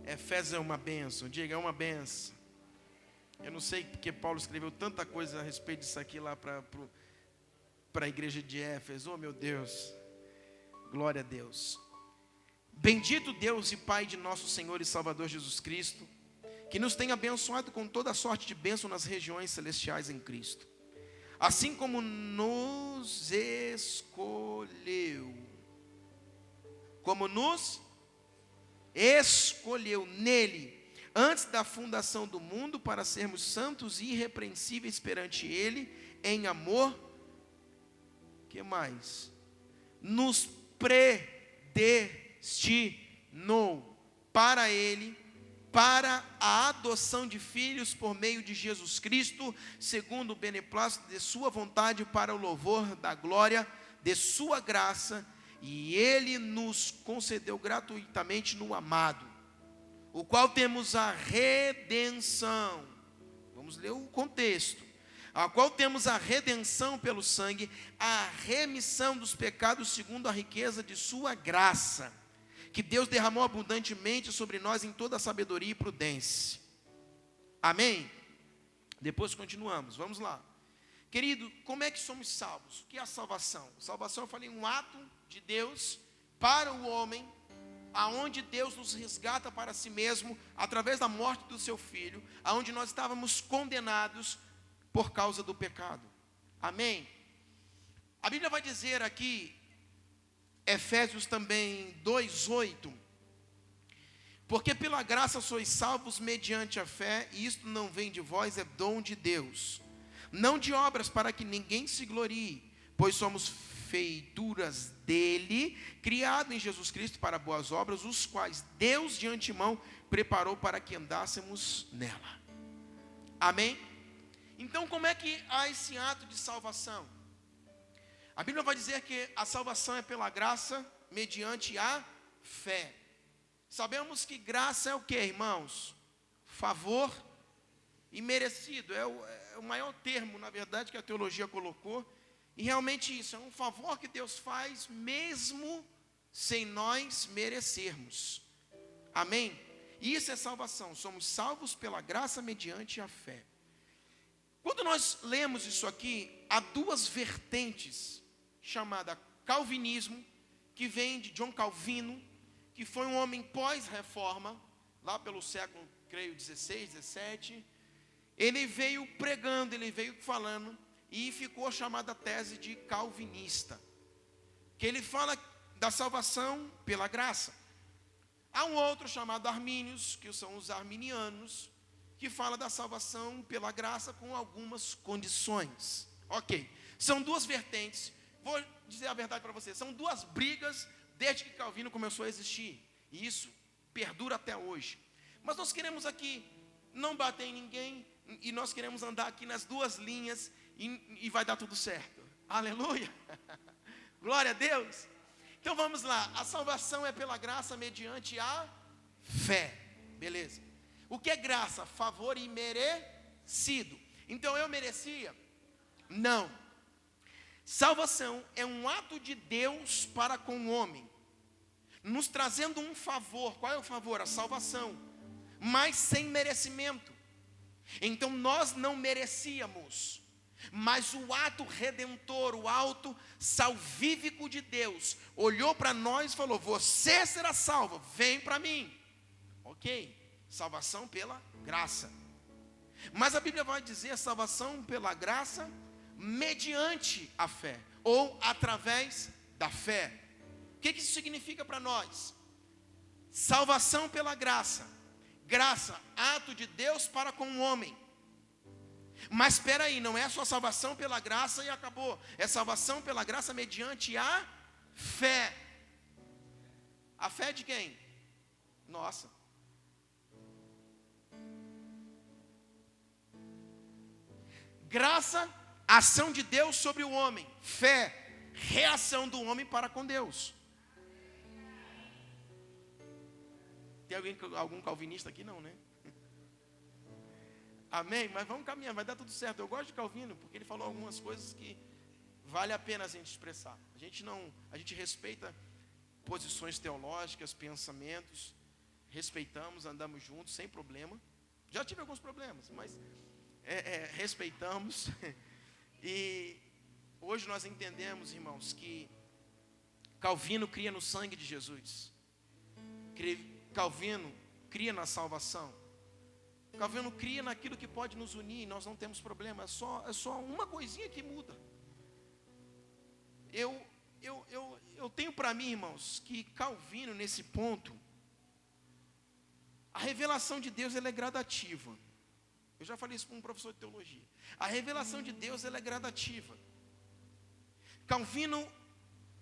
Efésios é uma bênção. Diga, é uma bênção. Eu não sei porque Paulo escreveu tanta coisa a respeito disso aqui lá para a igreja de Éfeso. Oh, meu Deus. Glória a Deus. Bendito Deus e Pai de nosso Senhor e Salvador Jesus Cristo, que nos tem abençoado com toda sorte de bênção nas regiões celestiais em Cristo. Assim como nos escolheu. Como nos escolheu nele, antes da fundação do mundo, para sermos santos e irrepreensíveis perante ele, em amor. Que mais? Nos predestinou para ele, para a adoção de filhos por meio de Jesus Cristo, segundo o beneplácito de sua vontade, para o louvor da glória de sua graça, e ele nos concedeu gratuitamente no amado, o qual temos a redenção. Vamos ler o contexto. A qual temos a redenção pelo sangue, a remissão dos pecados segundo a riqueza de sua graça, que Deus derramou abundantemente sobre nós em toda a sabedoria e prudência. Amém? Depois continuamos, vamos lá. Querido, como é que somos salvos? O que é a salvação? Salvação, eu falei, um ato de Deus para o homem, aonde Deus nos resgata para si mesmo, através da morte do seu Filho, aonde nós estávamos condenados por causa do pecado. Amém? A Bíblia vai dizer aqui, Efésios também 2:8, Porque pela graça sois salvos mediante a fé, e isto não vem de vós, é dom de Deus. Não de obras, para que ninguém se glorie, pois somos feituras dele, criado em Jesus Cristo para boas obras, os quais Deus de antemão preparou para que andássemos nela. Amém? Então, como é que há esse ato de salvação? A Bíblia vai dizer que a salvação é pela graça, mediante a fé. Sabemos que graça é o que, irmãos? Favor imerecido. É o maior termo, na verdade, que a teologia colocou. E realmente isso, é um favor que Deus faz, mesmo sem nós merecermos. Amém? Isso é salvação. Somos salvos pela graça mediante a fé. Quando nós lemos isso aqui, há duas vertentes, chamada calvinismo, que vem de John Calvino, que foi um homem pós-reforma, lá pelo século, creio, 16, 17. Ele veio pregando, ele veio falando, e ficou chamada tese de calvinista, que ele fala da salvação pela graça. Há um outro chamado Armínios, que são os arminianos, que fala da salvação pela graça com algumas condições. Ok, são duas vertentes. Vou dizer a verdade para você, são duas brigas desde que Calvino começou a existir, e isso perdura até hoje. Mas nós queremos aqui não bater em ninguém, e nós queremos andar aqui nas duas linhas, e vai dar tudo certo. Aleluia! Glória a Deus! Então vamos lá, a salvação é pela graça mediante a fé. Beleza. O que é graça? Favor imerecido. Então eu merecia? Não. Salvação é um ato de Deus para com o homem, nos trazendo um favor. Qual é o favor? A salvação, mas sem merecimento. Então nós não merecíamos, mas o ato redentor, o ato salvífico de Deus, olhou para nós e falou: você será salvo, vem para mim. Ok, salvação pela graça. Mas a Bíblia vai dizer salvação pela graça mediante a fé, ou através da fé. O que isso significa para nós? Salvação pela graça. Graça, ato de Deus para com o homem. Mas espera aí, não é só salvação pela graça e acabou. É salvação pela graça mediante a fé. A fé de quem? Nossa. Graça, ação de Deus sobre o homem. Fé, reação do homem para com Deus. Tem algum calvinista aqui? Não, né? Amém? Mas vamos caminhar, vai dar tudo certo. Eu gosto de Calvino, porque ele falou algumas coisas que vale a pena a gente expressar. A gente respeita posições teológicas, pensamentos, respeitamos, andamos juntos, sem problema. Já tive alguns problemas, mas respeitamos. E hoje nós entendemos, irmãos, que Calvino cria no sangue de Jesus. Calvino cria na salvação. Calvino cria naquilo que pode nos unir. Nós não temos problema. É só uma coisinha que muda. Eu tenho para mim, irmãos, que Calvino, nesse ponto, a revelação de Deus, ela é gradativa. Eu já falei isso com um professor de teologia. A revelação de Deus, ela é gradativa. Calvino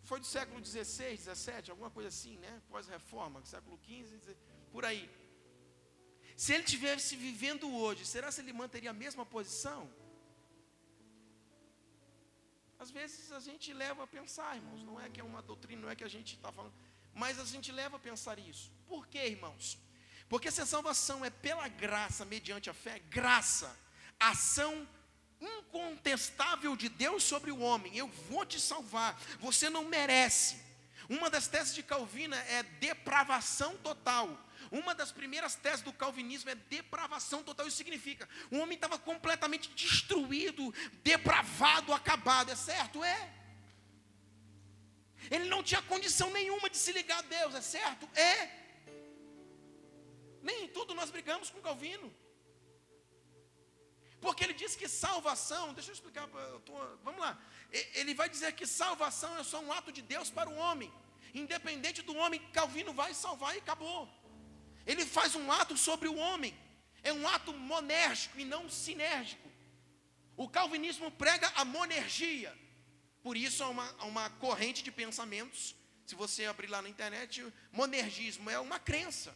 foi do século 16, 17, alguma coisa assim, né? Pós-reforma, século 15, por aí. Se ele estivesse vivendo hoje, será que ele manteria a mesma posição? Às vezes a gente leva a pensar, irmãos, não é que é uma doutrina, não é que a gente está falando, mas a gente leva a pensar isso. Por quê, irmãos? Porque se a salvação é pela graça, mediante a fé, graça, ação incontestável de Deus sobre o homem, eu vou te salvar, você não merece. Uma das teses de Calvino é depravação total. Uma das primeiras teses do calvinismo é depravação total. Isso significa, o homem estava completamente destruído, depravado, acabado. É certo? É. Ele não tinha condição nenhuma de se ligar a Deus. É certo? É. Nem em tudo nós brigamos com Calvino. Porque ele diz que salvação, deixa eu explicar, vamos lá. Ele vai dizer que salvação é só um ato de Deus para o homem. Independente do homem, Calvino vai salvar e acabou. Ele faz um ato sobre o homem. É um ato monérgico e não sinérgico. O calvinismo prega a monergia. Por isso há uma corrente de pensamentos. Se você abrir lá na internet, monergismo é uma crença.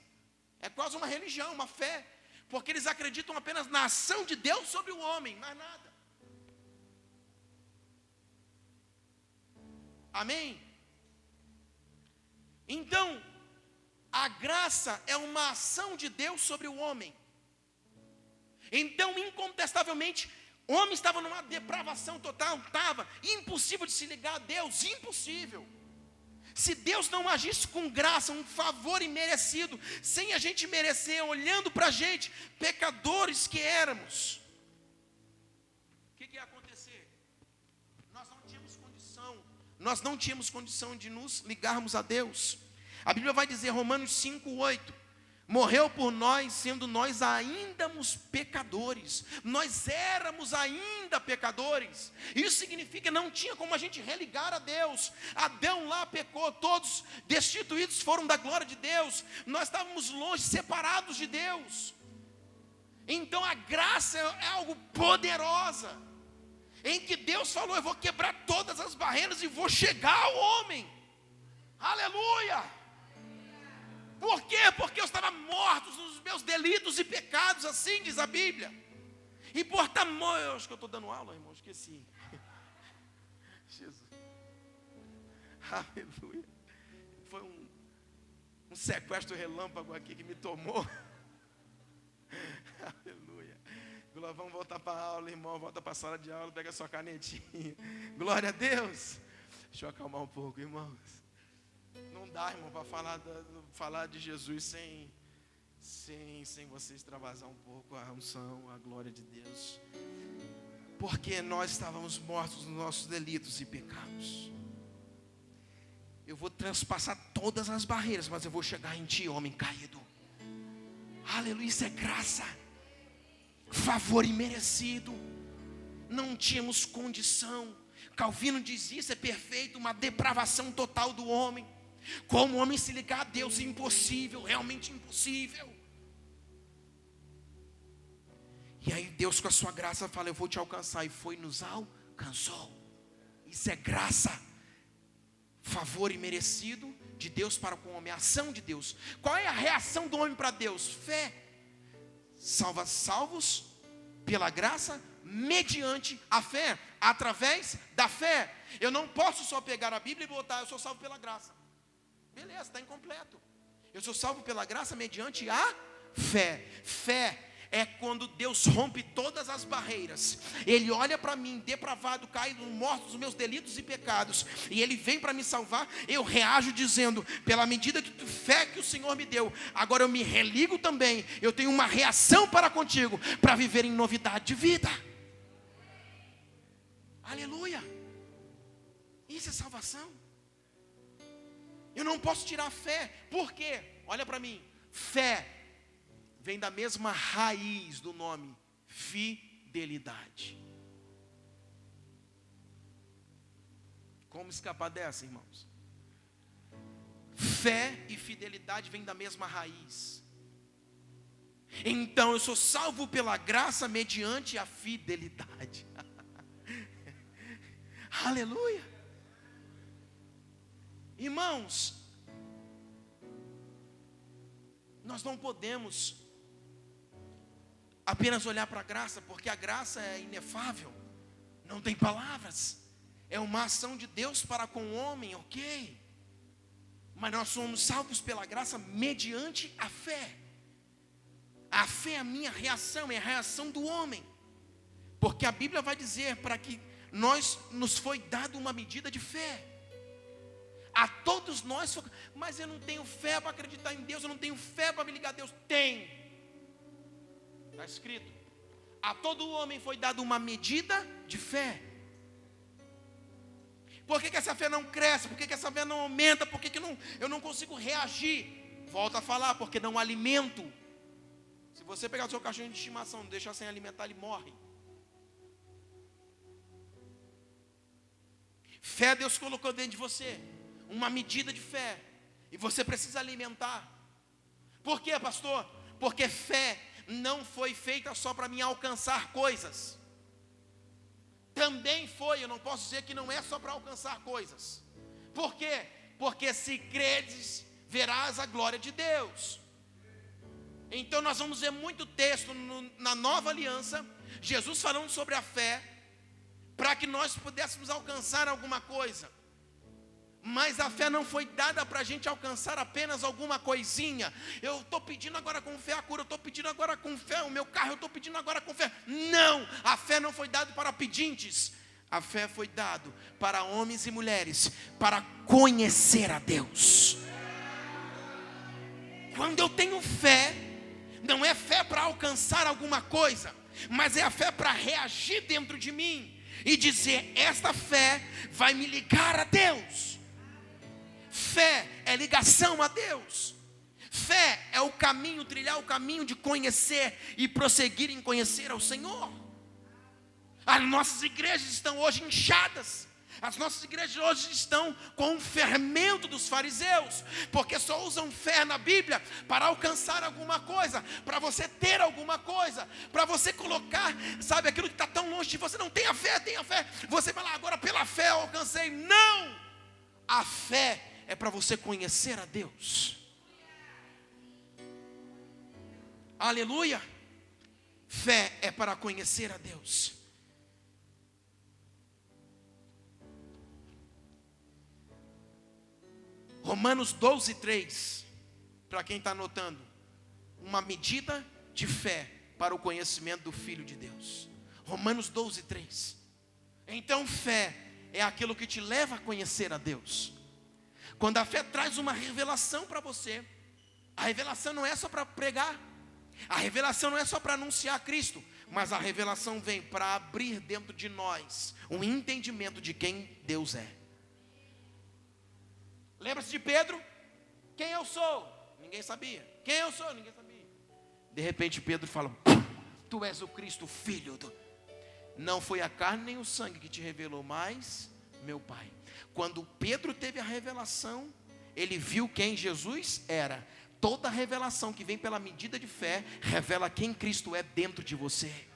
É quase uma religião, uma fé. Porque eles acreditam apenas na ação de Deus sobre o homem, mais nada. Amém? Então, a graça é uma ação de Deus sobre o homem. Então, incontestavelmente, o homem estava numa depravação total, estava impossível de se ligar a Deus, impossível. Se Deus não agisse com graça, um favor imerecido, sem a gente merecer, olhando para a gente, pecadores que éramos, o que ia acontecer? Nós não tínhamos condição de nos ligarmos a Deus. A Bíblia vai dizer, Romanos 5:8, morreu por nós, sendo nós ainda pecadores. Nós éramos ainda pecadores. Isso significa que não tinha como a gente religar a Deus. Adão lá pecou, todos destituídos foram da glória de Deus. Nós estávamos longe, separados de Deus. Então a graça é algo poderosa, em que Deus falou, eu vou quebrar todas as barreiras e vou chegar ao homem. Aleluia! Por quê? Porque eu estava morto nos meus delitos e pecados, assim diz a Bíblia. E por tamanho, acho que eu estou dando aula, irmão, esqueci. Jesus. Aleluia. Foi um sequestro relâmpago aqui que me tomou. Aleluia. Glória, vamos voltar para a aula, irmão. Volta para a sala de aula, pega a sua canetinha. Glória a Deus. Deixa eu acalmar um pouco, irmãos. Não dá, irmão, para falar de Jesus sem você extravasar um pouco a unção, a glória de Deus. Porque nós estávamos mortos nos nossos delitos e pecados. Eu vou transpassar todas as barreiras, mas eu vou chegar em ti, homem caído. Aleluia, isso é graça. Favor imerecido. Não tínhamos condição. Calvino diz isso, é perfeito, uma depravação total do homem. Como o homem se ligar a Deus, impossível, realmente impossível. E aí Deus com a sua graça fala, eu vou te alcançar, e foi, nos alcançou. Isso é graça. Favor imerecido de Deus para com o homem, a ação de Deus. Qual é a reação do homem para Deus? Fé. Salvos pela graça, mediante a fé, através da fé. Eu não posso só pegar a Bíblia e botar, eu sou salvo pela graça. Beleza, está incompleto. Eu sou salvo pela graça mediante a fé. Fé é quando Deus rompe todas as barreiras. Ele olha para mim, depravado, caído, morto dos meus delitos e pecados, e Ele vem para me salvar. Eu reajo dizendo, pela medida de fé que o Senhor me deu, agora eu me religo também. Eu tenho uma reação para contigo, para viver em novidade de vida. Aleluia. Isso é salvação. Eu não posso tirar a fé. Por quê? Olha para mim. Fé vem da mesma raiz do nome, fidelidade. Como escapar dessa, irmãos? Fé e fidelidade vêm da mesma raiz. Então eu sou salvo pela graça mediante a fidelidade. Aleluia. Irmãos, nós não podemos apenas olhar para a graça, porque a graça é inefável, não tem palavras, é uma ação de Deus para com o homem, ok? Mas nós somos salvos pela graça mediante a fé. A fé é a minha reação, é a reação do homem, porque a Bíblia vai dizer para que nos foi dado uma medida de fé. A todos nós, mas eu não tenho fé para acreditar em Deus, eu não tenho fé para me ligar a Deus. Tem, está escrito, a todo homem foi dada uma medida de fé. Por que essa fé não cresce? Por que essa fé não aumenta? Por que eu não consigo reagir? Volta a falar, porque não alimento. Se você pegar o seu cachorro de estimação, não deixar sem alimentar, ele morre. Fé Deus colocou dentro de você, uma medida de fé, e você precisa alimentar. Por quê, pastor? Porque fé não foi feita só para mim alcançar coisas. Também foi, eu não posso dizer que não é só para alcançar coisas. Por quê? Porque se credes, verás a glória de Deus. Então nós vamos ver muito texto na nova aliança, Jesus falando sobre a fé, para que nós pudéssemos alcançar alguma coisa. Mas a fé não foi dada para a gente alcançar apenas alguma coisinha. Eu estou pedindo agora com fé a cura, eu estou pedindo agora com fé o meu carro, eu estou pedindo agora com fé. Não, a fé não foi dada para pedintes. A fé foi dada para homens e mulheres, para conhecer a Deus. Quando eu tenho fé, não é fé para alcançar alguma coisa, mas é a fé para reagir dentro de mim e dizer: esta fé vai me ligar a Deus. Fé é ligação a Deus. Fé é o caminho, trilhar o caminho de conhecer e prosseguir em conhecer ao Senhor. As nossas igrejas estão hoje inchadas. As nossas igrejas hoje estão com o fermento dos fariseus, porque só usam fé na Bíblia para alcançar alguma coisa, para você ter alguma coisa, para você colocar, sabe, aquilo que está tão longe de você. Não tenha fé, você vai lá, agora pela fé eu alcancei. Não! A fé é para você conhecer a Deus. Aleluia! Fé é para conhecer a Deus. Romanos 12:3, para quem está anotando, uma medida de fé para o conhecimento do Filho de Deus. Romanos 12:3. Então fé é aquilo que te leva a conhecer a Deus. Quando a fé traz uma revelação para você, a revelação não é só para pregar, a revelação não é só para anunciar Cristo, mas a revelação vem para abrir dentro de nós um entendimento de quem Deus é. Lembra-se de Pedro? Quem eu sou? Ninguém sabia. Quem eu sou? Ninguém sabia. De repente Pedro fala: tu és o Cristo, filho do... Não foi a carne nem o sangue que te revelou, mas meu Pai. Quando Pedro teve a revelação, ele viu quem Jesus era. Toda revelação que vem pela medida de fé revela quem Cristo é dentro de você.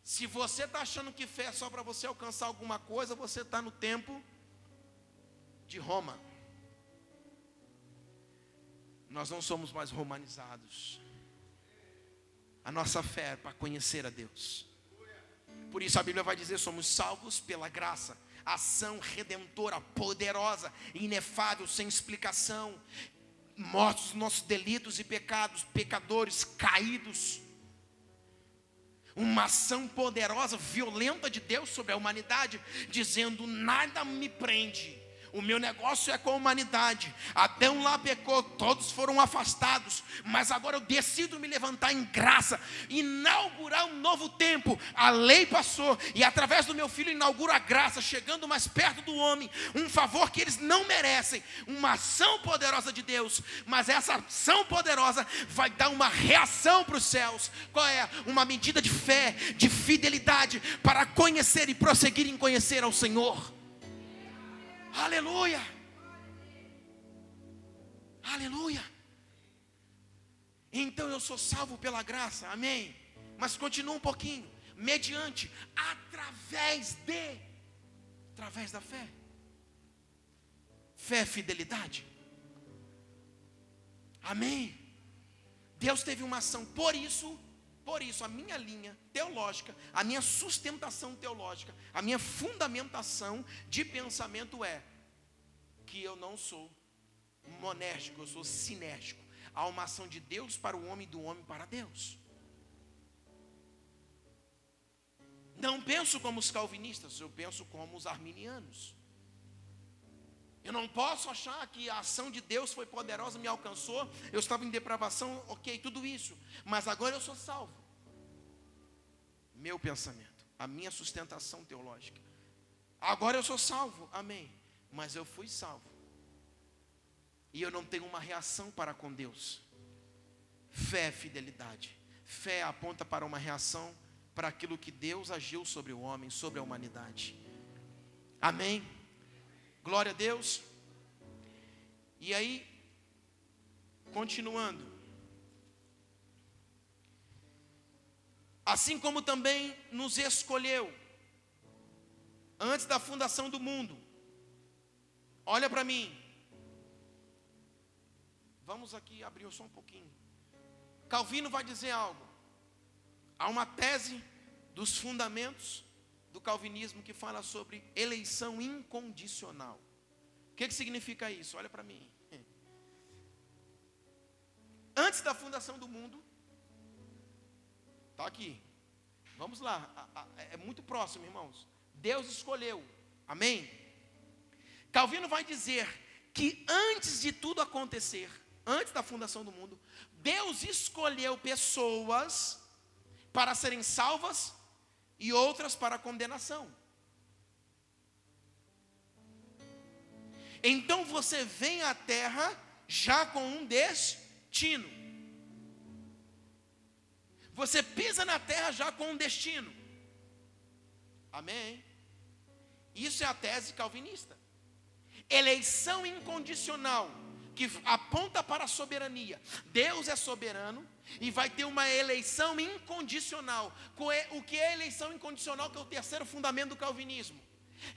Se você está achando que fé é só para você alcançar alguma coisa, você está no tempo de Roma. Nós não somos mais romanizados. A nossa fé é para conhecer a Deus. Por isso a Bíblia vai dizer: somos salvos pela graça. Ação redentora, poderosa, inefável, sem explicação. Mortos os nossos delitos e pecados, pecadores caídos. Uma ação poderosa, violenta de Deus sobre a humanidade, dizendo: nada me prende. O meu negócio é com a humanidade. Adão lá pecou, todos foram afastados, mas agora eu decido me levantar em graça, inaugurar um novo tempo. A lei passou e através do meu filho inauguro a graça, chegando mais perto do homem, um favor que eles não merecem. Uma ação poderosa de Deus, mas essa ação poderosa vai dar uma reação para os céus. Qual é? Uma medida de fé, de fidelidade, para conhecer e prosseguir em conhecer ao Senhor. Aleluia, aleluia. Então eu sou salvo pela graça, amém. Mas continua um pouquinho, mediante, através da fé. Fé é fidelidade, amém. Deus teve uma ação, por isso a minha linha teológica, a minha sustentação teológica, a minha fundamentação de pensamento é que eu não sou monérgico, eu sou sinérgico. Há uma ação de Deus para o homem e do homem para Deus. Não penso como os calvinistas, eu penso como os arminianos. Eu não posso achar que a ação de Deus foi poderosa, me alcançou, eu estava em depravação, ok, tudo isso, mas agora eu sou salvo. Meu pensamento, a minha sustentação teológica. Agora eu sou salvo, amém, mas eu fui salvo. E eu não tenho uma reação para com Deus. Fé é fidelidade. Fé aponta para uma reação para aquilo que Deus agiu sobre o homem, sobre a humanidade. Amém? Glória a Deus. E aí, Continuando. Assim como também nos escolheu antes da fundação do mundo. Olha para mim. Vamos aqui abrir só um pouquinho. Calvino vai dizer algo. Há uma tese dos fundamentos do calvinismo que fala sobre eleição incondicional. O que significa isso? Olha para mim. Antes da fundação do mundo, está aqui. Vamos lá. É muito próximo, irmãos. Deus escolheu. Amém? Calvino vai dizer que antes de tudo acontecer, antes da fundação do mundo, Deus escolheu pessoas para serem salvas e outras para condenação. Então você vem à terra já com um destino. Você pisa na terra já com um destino. Amém? Isso é a tese calvinista. Eleição incondicional, que aponta para a soberania. Deus é soberano e vai ter uma eleição incondicional. O que é eleição incondicional? Que é o terceiro fundamento do calvinismo.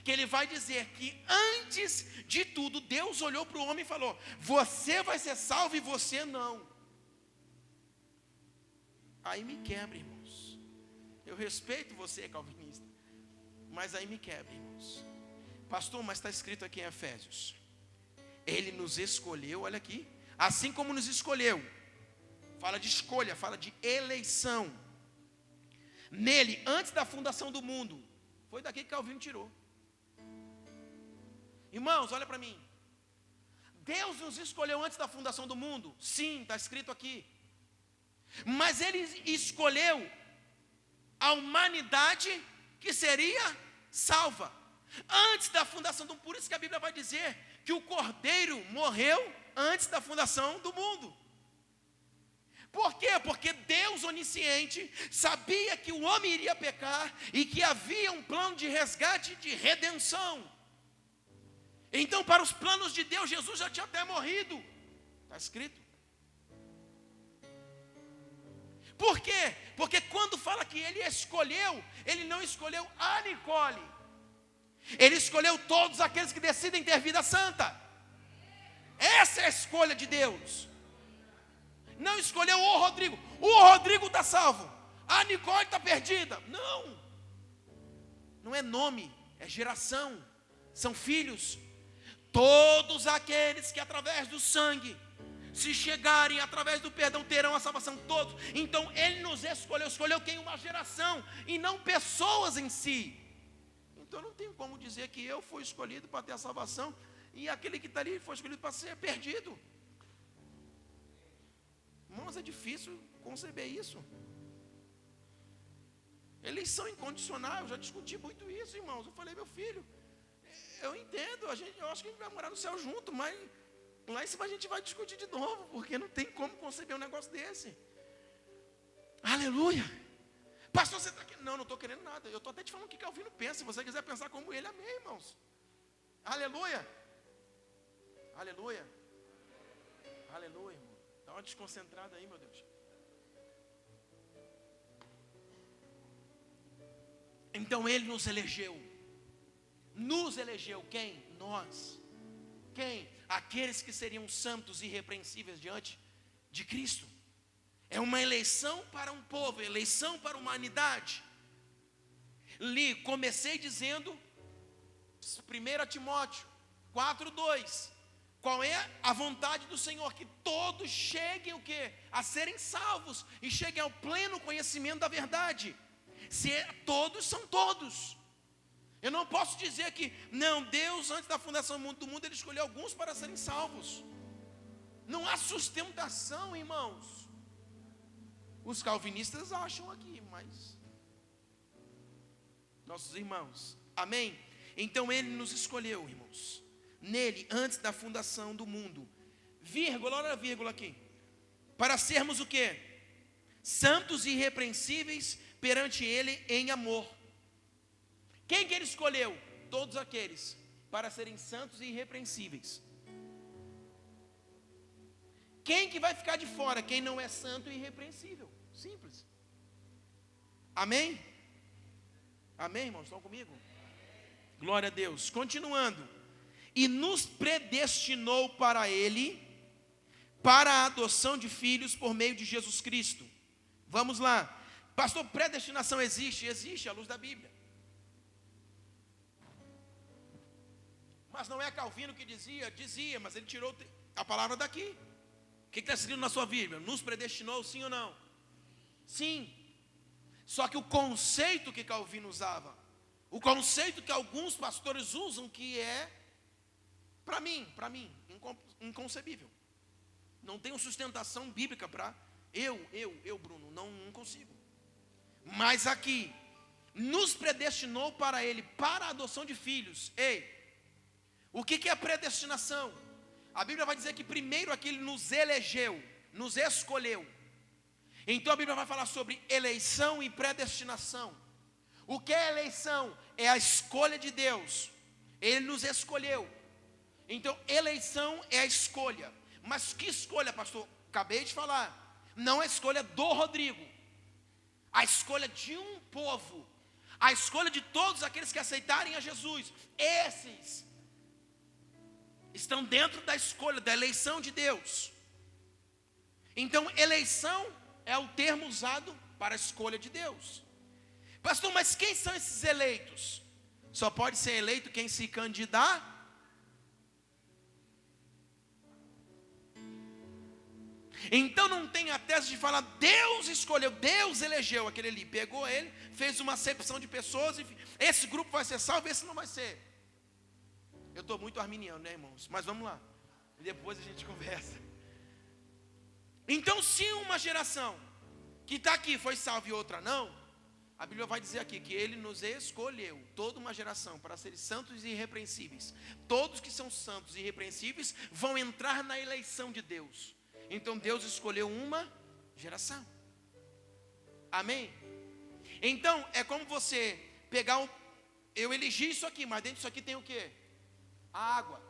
Que ele vai dizer que antes de tudo, Deus olhou para o homem e falou: você vai ser salvo e você não. Aí me quebra, irmãos. Eu respeito você, calvinista, mas aí me quebra, irmãos. Pastor, mas está escrito aqui em Efésios: Ele nos escolheu, olha aqui, assim como nos escolheu. Fala de escolha, fala de eleição. Nele, antes da fundação do mundo. Foi daqui que Calvino tirou. Irmãos, olha para mim. Deus nos escolheu antes da fundação do mundo? Sim, está escrito aqui. Mas Ele escolheu a humanidade que seria salva antes da fundação do mundo. Por isso que a Bíblia vai dizer que o Cordeiro morreu antes da fundação do mundo. Por quê? Porque Deus onisciente sabia que o homem iria pecar e que havia um plano de resgate e de redenção. Então, para os planos de Deus, Jesus já tinha até morrido. Está escrito. Por quê? Porque quando fala que Ele escolheu, Ele não escolheu a Nicole. Ele escolheu todos aqueles que decidem ter vida santa. Essa é a escolha de Deus. Não escolheu o Rodrigo. O Rodrigo está salvo. A Nicole está perdida. Não. Não é nome, é geração. São filhos. Todos aqueles que através do sangue se chegarem através do perdão terão a salvação, todos. Então Ele nos escolheu quem? Uma geração, e não pessoas em si. Então não tem como dizer que eu fui escolhido para ter a salvação e aquele que está ali foi escolhido para ser perdido. Irmãos, é difícil conceber isso. Eleição incondicional, eu já discuti muito isso, irmãos. Eu falei, meu filho, eu entendo, eu acho que a gente vai morar no céu junto, mas lá em cima a gente vai discutir de novo, porque não tem como conceber um negócio desse. Aleluia. Pastor, você está aqui? Não estou querendo nada. Eu estou até te falando o que Calvino pensa. Se você quiser pensar como ele, amém, irmãos. Aleluia. Aleluia. Aleluia, irmão. Dá uma desconcentrada aí, meu Deus. Então Ele nos elegeu. Nos elegeu quem? Nós. Quem? Aqueles que seriam santos e irrepreensíveis diante de Cristo. É uma eleição para um povo, eleição para a humanidade. Comecei dizendo 1 Timóteo 4:2. Qual é a vontade do Senhor? Que todos cheguem o quê? A serem salvos e cheguem ao pleno conhecimento da verdade. Se todos são todos. Eu não posso dizer que, não, Deus antes da fundação do mundo, Ele escolheu alguns para serem salvos. Não há sustentação, irmãos. Os calvinistas acham aqui, mas nossos irmãos, amém? Então Ele nos escolheu, irmãos, nele, antes da fundação do mundo, vírgula, olha a vírgula aqui, para sermos o quê? Santos e irrepreensíveis perante Ele em amor. Quem que Ele escolheu? Todos aqueles, para serem santos e irrepreensíveis. Quem que vai ficar de fora? Quem não é santo e irrepreensível. Simples. Amém? Amém, irmãos? Estão comigo? Glória a Deus. Continuando. E nos predestinou para Ele, para a adoção de filhos por meio de Jesus Cristo. Vamos lá. Pastor, predestinação existe? Existe, à luz da Bíblia. Mas não é Calvino que dizia, mas ele tirou a palavra daqui. O que está escrito na sua Bíblia? Nos predestinou, sim ou não? Sim. Só que o conceito que Calvino usava, o conceito que alguns pastores usam, que é, para mim, inconcebível. Não tenho sustentação bíblica para Bruno, não consigo. Mas aqui, nos predestinou para Ele, para a adoção de filhos. Ei, o que é predestinação? A Bíblia vai dizer que primeiro aqui Ele nos elegeu, nos escolheu. Então a Bíblia vai falar sobre eleição e predestinação. O que é eleição? É a escolha de Deus. Ele nos escolheu. Então eleição é a escolha. Mas que escolha, pastor? Acabei de falar. Não a escolha do Rodrigo. A escolha de um povo. A escolha de todos aqueles que aceitarem a Jesus. Esses estão dentro da escolha, da eleição de Deus. Então eleição é o termo usado para a escolha de Deus. Pastor, mas quem são esses eleitos? Só pode ser eleito quem se candidata. Então não tem a tese de falar Deus escolheu, Deus elegeu aquele ali, pegou ele, fez uma acepção de pessoas e esse grupo vai ser salvo, esse não vai ser. Eu estou muito arminiano, né, irmãos? Mas vamos lá, depois a gente conversa. Então, se uma geração que está aqui foi salva e outra não, a Bíblia vai dizer aqui que Ele nos escolheu, toda uma geração, para serem santos e irrepreensíveis. Todos que são santos e irrepreensíveis vão entrar na eleição de Deus. Então Deus escolheu uma geração. Amém? Então é como você pegar eu elegi isso aqui, mas dentro disso aqui tem o quê? A água.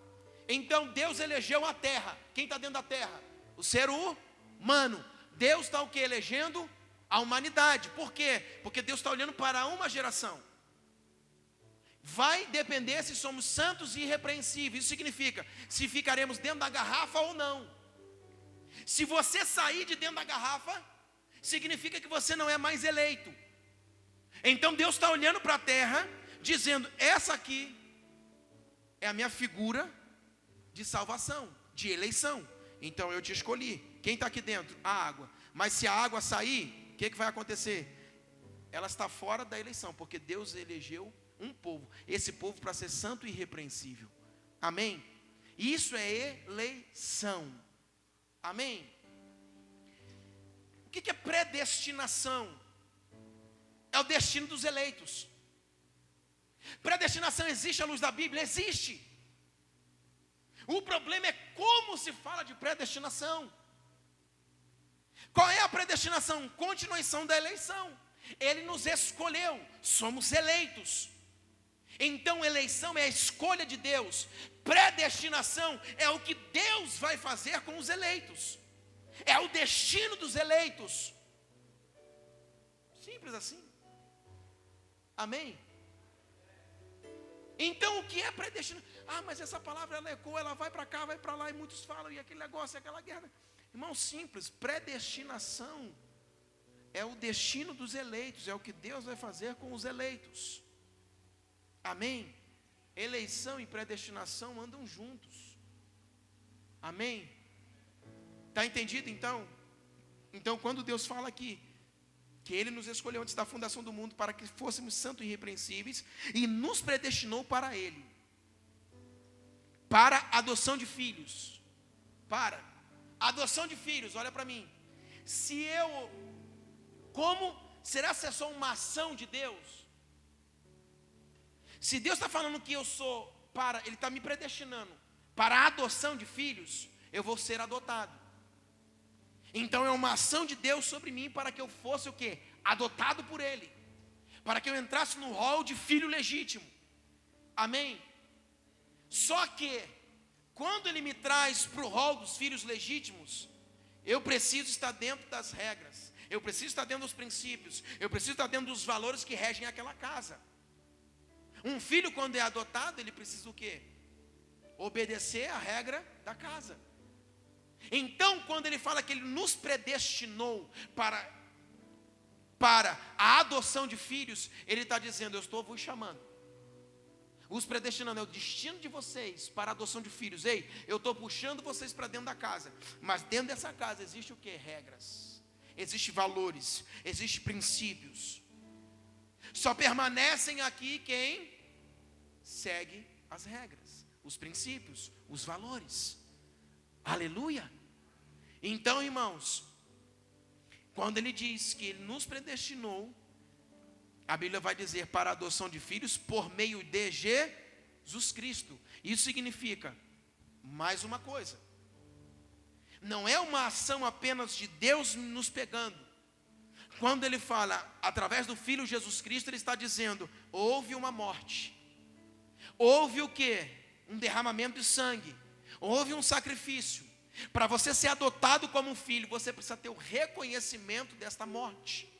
Então Deus elegeu a terra. Quem está dentro da terra? O ser humano. Deus está o quê? Elegendo a humanidade. Por quê? Porque Deus está olhando para uma geração. Vai depender se somos santos e irrepreensíveis. Isso significa se ficaremos dentro da garrafa ou não. Se você sair de dentro da garrafa, significa que você não é mais eleito. Então Deus está olhando para a terra, dizendo, essa aqui é a minha figura de salvação, de eleição. Então eu te escolhi. Quem está aqui dentro? A água. Mas se a água sair, o que vai acontecer? Ela está fora da eleição, porque Deus elegeu um povo. Esse povo para ser santo e irrepreensível. Amém? Isso é eleição. Amém? O que é predestinação? É o destino dos eleitos. Predestinação existe à luz da Bíblia? Existe. O problema é como se fala de predestinação. Qual é a predestinação? Continuação da eleição. Ele nos escolheu, somos eleitos. Então eleição é a escolha de Deus. Predestinação é o que Deus vai fazer com os eleitos. É o destino dos eleitos. Simples assim. Amém? Então o que é predestinação? Mas essa palavra ela ecoa, ela vai para cá, vai para lá, e muitos falam, e aquele negócio, aquela guerra. Irmão, simples, predestinação é o destino dos eleitos, é o que Deus vai fazer com os eleitos. Amém? Eleição e predestinação andam juntos. Amém? Está entendido então? Então quando Deus fala aqui que Ele nos escolheu antes da fundação do mundo para que fôssemos santos e irrepreensíveis e nos predestinou para Ele, para adoção de filhos. Para adoção de filhos, olha para mim. Como será se é só uma ação de Deus? Se Deus está falando que eu sou Ele está me predestinando para a adoção de filhos, eu vou ser adotado. Então é uma ação de Deus sobre mim para que eu fosse o quê? Adotado por Ele. Para que eu entrasse no rol de filho legítimo. Amém? Só que, quando Ele me traz para o rol dos filhos legítimos, Eu preciso estar dentro das regras. Eu preciso estar dentro dos princípios. Eu preciso estar dentro dos valores que regem aquela casa. Um filho, quando é adotado, ele precisa o quê? Obedecer a regra da casa. Então, quando ele fala que ele nos predestinou para a adoção de filhos, ele está dizendo: eu estou vos chamando, os predestinando, é o destino de vocês para a adoção de filhos. Ei, eu estou puxando vocês para dentro da casa, mas dentro dessa casa existe o que? Regras, existe valores, existe princípios. Só permanecem aqui quem segue as regras, os princípios, os valores. Aleluia. Então, irmãos, quando ele diz que ele nos predestinou, a Bíblia vai dizer para a adoção de filhos por meio de Jesus Cristo. Isso significa mais uma coisa: não é uma ação apenas de Deus nos pegando. Quando ele fala através do Filho Jesus Cristo, ele está dizendo: houve uma morte, houve o quê? Um derramamento de sangue, houve um sacrifício. Para você ser adotado como um filho, você precisa ter o reconhecimento desta morte.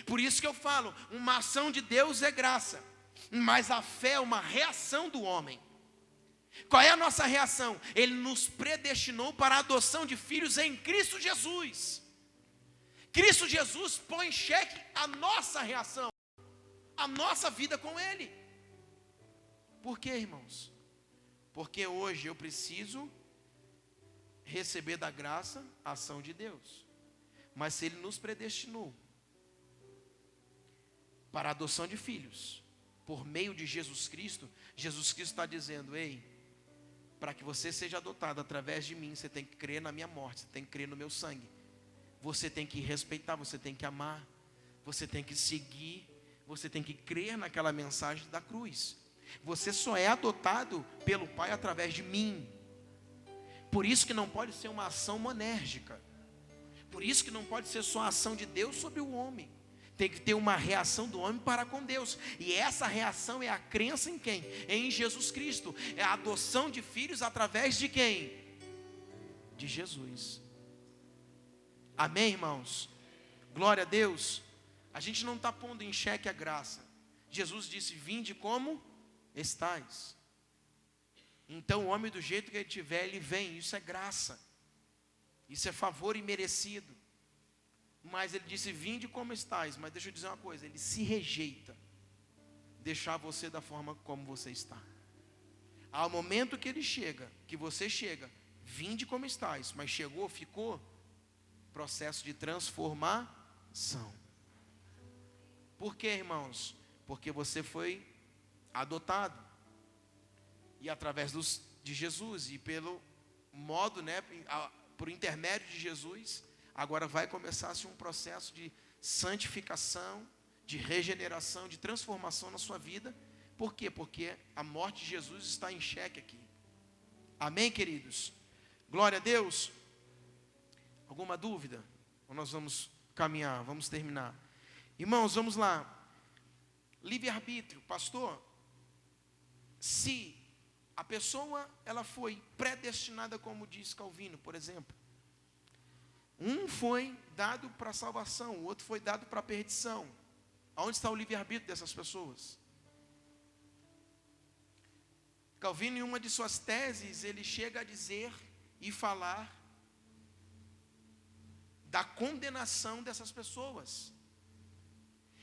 Por isso que eu falo, uma ação de Deus é graça, mas a fé é uma reação do homem. Qual é a nossa reação? Ele nos predestinou para a adoção de filhos em Cristo Jesus. Cristo Jesus põe em xeque a nossa reação, a nossa vida com Ele. Por quê, irmãos? Porque hoje eu preciso receber da graça a ação de Deus. Mas se Ele nos predestinou para a adoção de filhos, por meio de Jesus Cristo está dizendo: ei, para que você seja adotado através de mim, você tem que crer na minha morte, você tem que crer no meu sangue, você tem que respeitar, você tem que amar, você tem que seguir, você tem que crer naquela mensagem da cruz. Você só é adotado pelo Pai através de mim. Por isso que não pode ser uma ação monérgica. Por isso que não pode ser só a ação de Deus sobre o homem. Tem que ter uma reação do homem para com Deus. E essa reação é a crença em quem? Em Jesus Cristo. É a adoção de filhos através de quem? De Jesus. Amém, irmãos? Glória a Deus. A gente não está pondo em xeque a graça. Jesus disse: vinde como estais. Então o homem, do jeito que ele tiver, ele vem. Isso é graça, isso é favor imerecido. Mas ele disse: vinde como estais. Mas deixa eu dizer uma coisa: ele se rejeita deixar você da forma como você está. Ao momento que ele chega, que você chega, vinde como estais, mas chegou, ficou, processo de transformação. Por quê, irmãos? Porque você foi adotado. E através de Jesus, e pelo modo, por intermédio de Jesus, agora vai começar-se um processo de santificação, de regeneração, de transformação na sua vida. Por quê? Porque a morte de Jesus está em xeque aqui. Amém, queridos? Glória a Deus. Alguma dúvida? Ou nós vamos caminhar, vamos terminar. Irmãos, vamos lá. Livre-arbítrio, pastor. Se a pessoa, ela foi predestinada, como diz Calvino, por exemplo. Um foi dado para a salvação, o outro foi dado para a perdição. Aonde está o livre-arbítrio dessas pessoas? Calvino, em uma de suas teses, ele chega a dizer e falar da condenação dessas pessoas.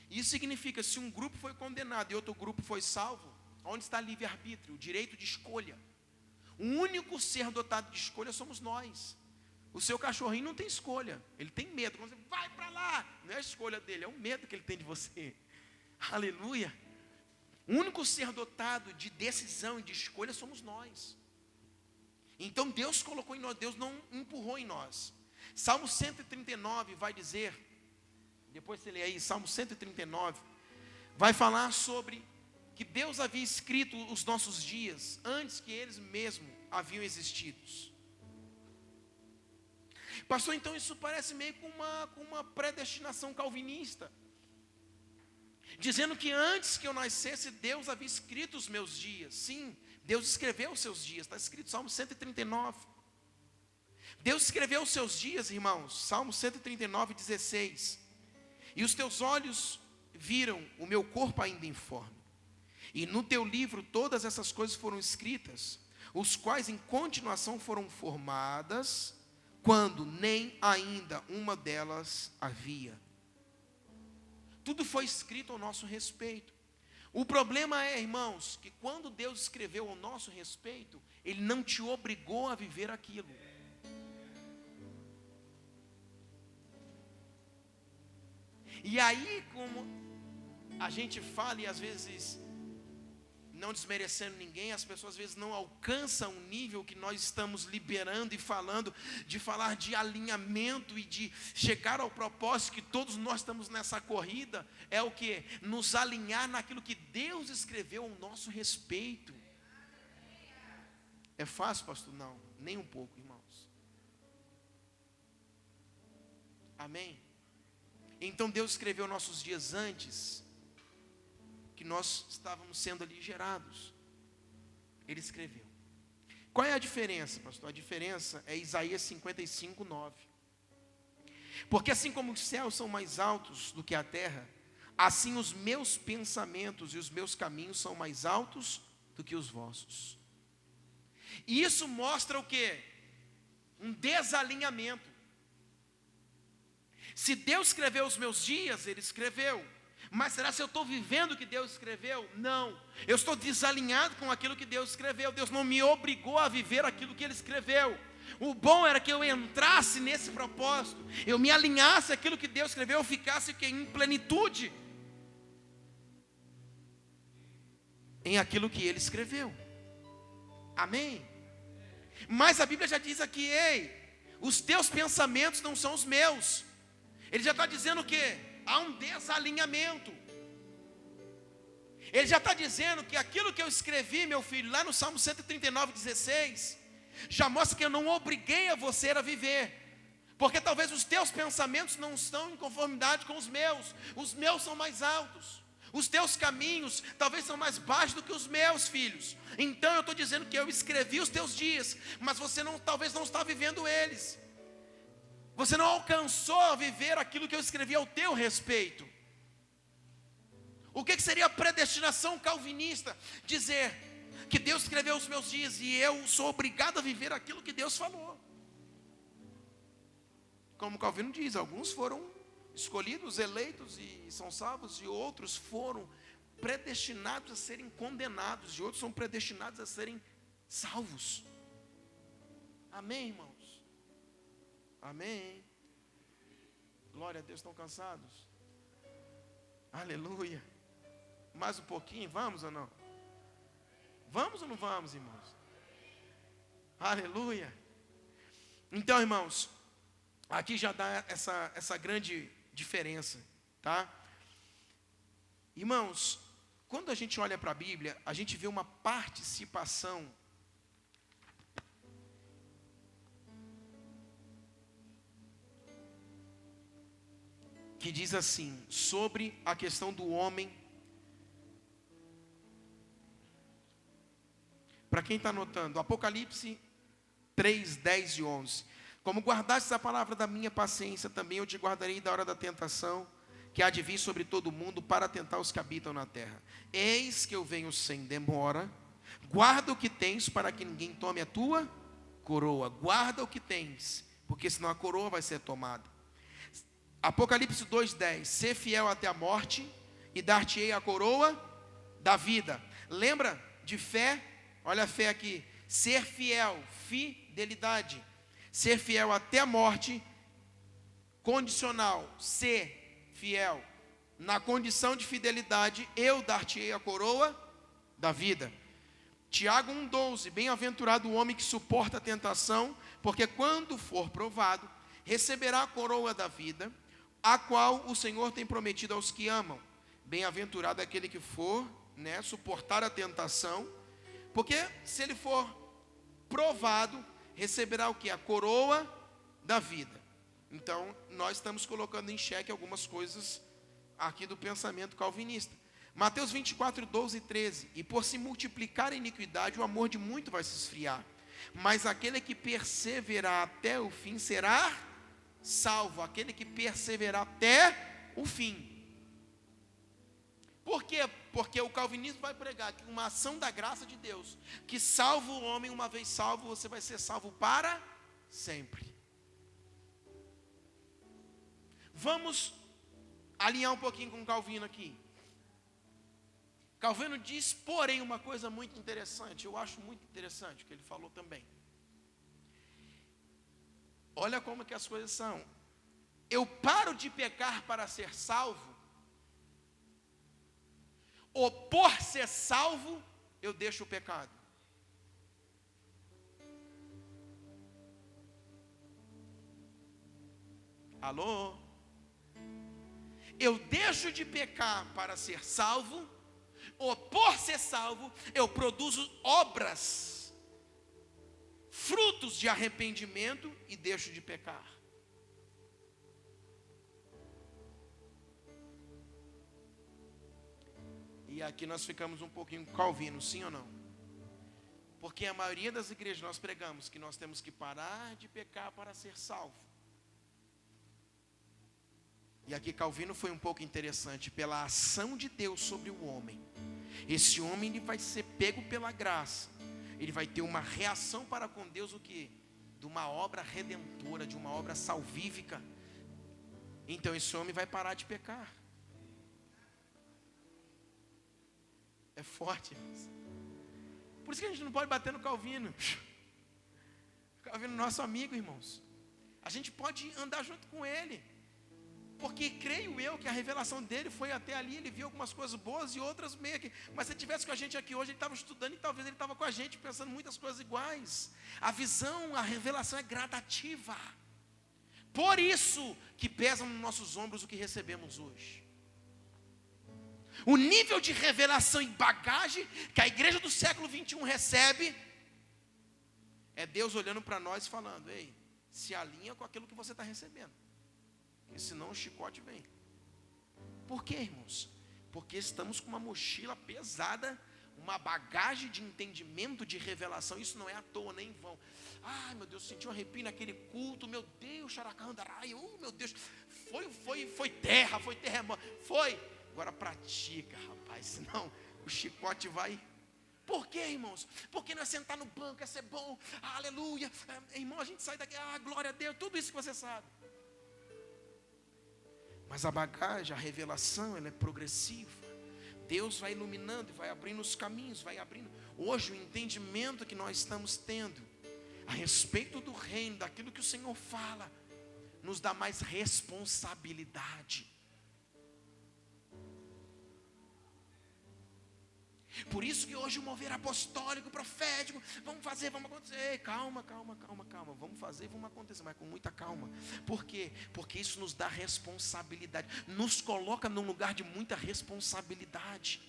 Isso significa, se um grupo foi condenado e outro grupo foi salvo, onde está livre-arbítrio, o direito de escolha? O único ser dotado de escolha somos nós. O seu cachorrinho não tem escolha, ele tem medo. Quando você vai para lá, não é a escolha dele, é o medo que ele tem de você. Aleluia. O único ser dotado de decisão e de escolha somos nós. Então Deus colocou em nós, Deus não empurrou em nós. Salmo 139 vai dizer, depois você lê aí, Salmo 139, vai falar sobre que Deus havia escrito os nossos dias antes que eles mesmos haviam existido. Pastor, então isso parece meio com uma predestinação calvinista, dizendo que antes que eu nascesse, Deus havia escrito os meus dias. Sim, Deus escreveu os seus dias, está escrito Salmo 139. Deus escreveu os seus dias, irmãos, Salmo 139, 16. E os teus olhos viram o meu corpo ainda informe. E no teu livro todas essas coisas foram escritas, os quais em continuação foram formadas, quando nem ainda uma delas havia. Tudo foi escrito ao nosso respeito. O problema é, irmãos, que quando Deus escreveu ao nosso respeito, Ele não te obrigou a viver aquilo. E aí, como a gente fala e às vezes, não desmerecendo ninguém, as pessoas às vezes não alcançam o nível que nós estamos liberando e falando, de falar de alinhamento e de chegar ao propósito que todos nós estamos nessa corrida, é o que? Nos alinhar naquilo que Deus escreveu ao nosso respeito. É fácil, pastor? Não, nem um pouco, irmãos. Amém? Então Deus escreveu nossos dias antes que nós estávamos sendo ali gerados. Ele escreveu. Qual é a diferença, pastor? A diferença é Isaías 55, 9. Porque assim como os céus são mais altos do que a terra, assim os meus pensamentos e os meus caminhos são mais altos do que os vossos. E isso mostra o quê? Um desalinhamento. Se Deus escreveu os meus dias, Ele escreveu. Mas será se eu estou vivendo o que Deus escreveu? Não. Eu estou desalinhado com aquilo que Deus escreveu. Deus não me obrigou a viver aquilo que Ele escreveu. O bom era que eu entrasse nesse propósito, eu me alinhasse àquilo que Deus escreveu, eu ficasse em plenitude em aquilo que Ele escreveu. Amém? Mas a Bíblia já diz aqui, ei, os teus pensamentos não são os meus. Ele já está dizendo o quê? Há um desalinhamento. Ele já está dizendo que aquilo que eu escrevi, meu filho, lá no Salmo 139, 16, já mostra que eu não obriguei a você a viver. Porque talvez os teus pensamentos não estão em conformidade com os meus são mais altos. Os teus caminhos talvez são mais baixos do que os meus, filhos. Então eu estou dizendo que eu escrevi os teus dias, mas você talvez não está vivendo eles. Você não alcançou a viver aquilo que eu escrevi ao teu respeito. O que seria a predestinação calvinista? Dizer que Deus escreveu os meus dias e eu sou obrigado a viver aquilo que Deus falou. Como Calvino diz, alguns foram escolhidos, eleitos e são salvos, e outros foram predestinados a serem condenados, e outros são predestinados a serem salvos. Amém, irmãos? Amém. Glória a Deus. Estão cansados? Aleluia. Mais um pouquinho, vamos ou não? Vamos ou não vamos, irmãos? Aleluia. Então, irmãos, aqui já dá essa grande diferença, tá? Irmãos, quando a gente olha para a Bíblia, a gente vê uma participação que diz assim, sobre a questão do homem. Para quem está anotando, Apocalipse 3, 10 e 11. Como guardaste a palavra da minha paciência, também eu te guardarei da hora da tentação, que há de vir sobre todo mundo, para tentar os que habitam na terra. Eis que eu venho sem demora, guarda o que tens, para que ninguém tome a tua coroa. Guarda o que tens, porque senão a coroa vai ser tomada. Apocalipse 2:10, ser fiel até a morte, e dar-te-ei a coroa da vida. Lembra de fé? Olha a fé aqui, ser fiel, fidelidade. Ser fiel até a morte, condicional, ser fiel. Na condição de fidelidade, eu dar-te-ei a coroa da vida. Tiago 1:12, bem-aventurado o homem que suporta a tentação, porque quando for provado, receberá a coroa da vida, a qual o Senhor tem prometido aos que amam. Bem-aventurado aquele que for, suportar a tentação, porque se ele for provado, receberá o que? A coroa da vida. Então, nós estamos colocando em xeque algumas coisas aqui do pensamento calvinista. Mateus 24, 12 e 13. E por se multiplicar a iniquidade, o amor de muito vai se esfriar. Mas aquele que perseverar até o fim será salvo. Aquele que perseverar até o fim. Por quê? Porque o calvinismo vai pregar que uma ação da graça de Deus, que salva o homem, uma vez salvo, você vai ser salvo para sempre. Vamos alinhar um pouquinho com Calvino aqui. Calvino diz, porém, uma coisa muito interessante, eu acho muito interessante o que ele falou também. Olha como que as coisas são. Eu paro de pecar para ser salvo, ou por ser salvo, eu deixo o pecado. Alô? Eu deixo de pecar para ser salvo, ou por ser salvo, eu produzo obras, frutos de arrependimento e deixo de pecar. E aqui nós ficamos um pouquinho calvino, sim ou não? Porque a maioria das igrejas nós pregamos que nós temos que parar de pecar para ser salvo. E aqui Calvino foi um pouco interessante, pela ação de Deus sobre o homem. Esse homem ele vai ser pego pela graça. Ele vai ter uma reação para com Deus, o quê? De uma obra redentora, de uma obra salvífica. Então esse homem vai parar de pecar. É forte, irmãos. Por isso que a gente não pode bater no Calvino. Calvino é nosso amigo, irmãos. A gente pode andar junto com ele. Porque creio eu que a revelação dele foi até ali, ele viu algumas coisas boas e outras meio que. Mas se ele estivesse com a gente aqui hoje, ele estava estudando e talvez ele estava com a gente pensando muitas coisas iguais. A visão, a revelação é gradativa. Por isso que pesa nos nossos ombros o que recebemos hoje. O nível de revelação e bagagem que a igreja do século 21 recebe, é Deus olhando para nós e falando, ei, se alinha com aquilo que você está recebendo. Porque senão o chicote vem. Por quê, irmãos? Porque estamos com uma mochila pesada, uma bagagem de entendimento, de revelação. Isso não é à toa, nem em vão. Ai, meu Deus, senti um arrepio naquele culto. Meu Deus, xaracandarai. Meu Deus, foi terra, foi terremoto. Foi. Agora pratica, rapaz, senão o chicote vai. Por quê, irmãos? Porque não é sentar no banco, é ser bom, aleluia. Irmão, a gente sai daqui, glória a Deus, tudo isso que você sabe. Mas a bagagem, a revelação, ela é progressiva. Deus vai iluminando, vai abrindo os caminhos, vai abrindo. Hoje o entendimento que nós estamos tendo a respeito do reino, daquilo que o Senhor fala, nos dá mais responsabilidade. Por isso que hoje o mover apostólico, profético, vamos fazer, vamos acontecer. Calma. Vamos fazer, vamos acontecer, mas com muita calma. Por quê? Porque isso nos dá responsabilidade. Nos coloca num lugar de muita responsabilidade.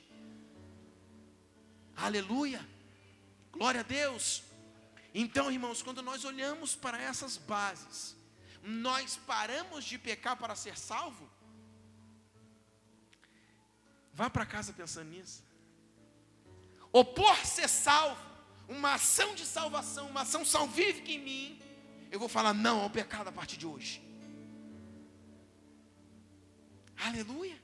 Aleluia. Glória a Deus. Então, irmãos, quando nós olhamos para essas bases, nós paramos de pecar para ser salvo? Vá para casa pensando nisso. Ou por ser salvo, uma ação de salvação, uma ação salvífica em mim, eu vou falar não ao pecado a partir de hoje. Aleluia.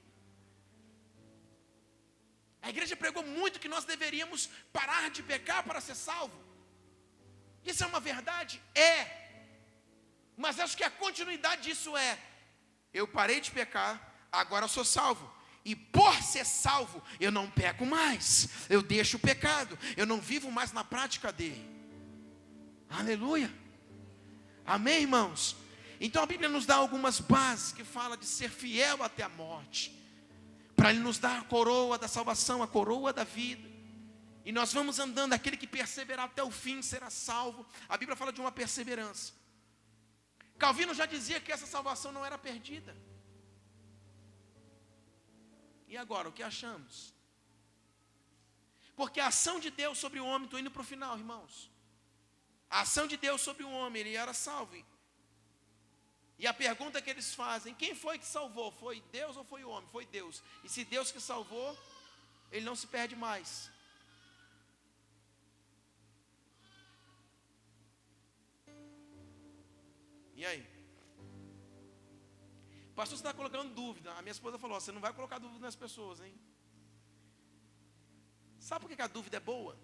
A igreja pregou muito que nós deveríamos parar de pecar para ser salvo. Isso é uma verdade? É. Mas acho que a continuidade disso é, eu parei de pecar, agora eu sou salvo. E por ser salvo, eu não peco mais. Eu deixo o pecado. Eu não vivo mais na prática dele. Aleluia. Amém, irmãos? Então a Bíblia nos dá algumas bases que fala de ser fiel até a morte. Para Ele nos dar a coroa da salvação, a coroa da vida. E nós vamos andando, aquele que perseverar até o fim será salvo. A Bíblia fala de uma perseverança. Calvino já dizia que essa salvação não era perdida. E agora, o que achamos? Porque a ação de Deus sobre o homem, estou indo para o final, irmãos. A ação de Deus sobre o homem, ele era salvo. E a pergunta que eles fazem, quem foi que salvou? Foi Deus ou foi o homem? Foi Deus. E se Deus que salvou, ele não se perde mais. E aí? Pastor, você está colocando dúvida. A minha esposa falou, você não vai colocar dúvida nas pessoas, hein? Sabe por que a dúvida é boa?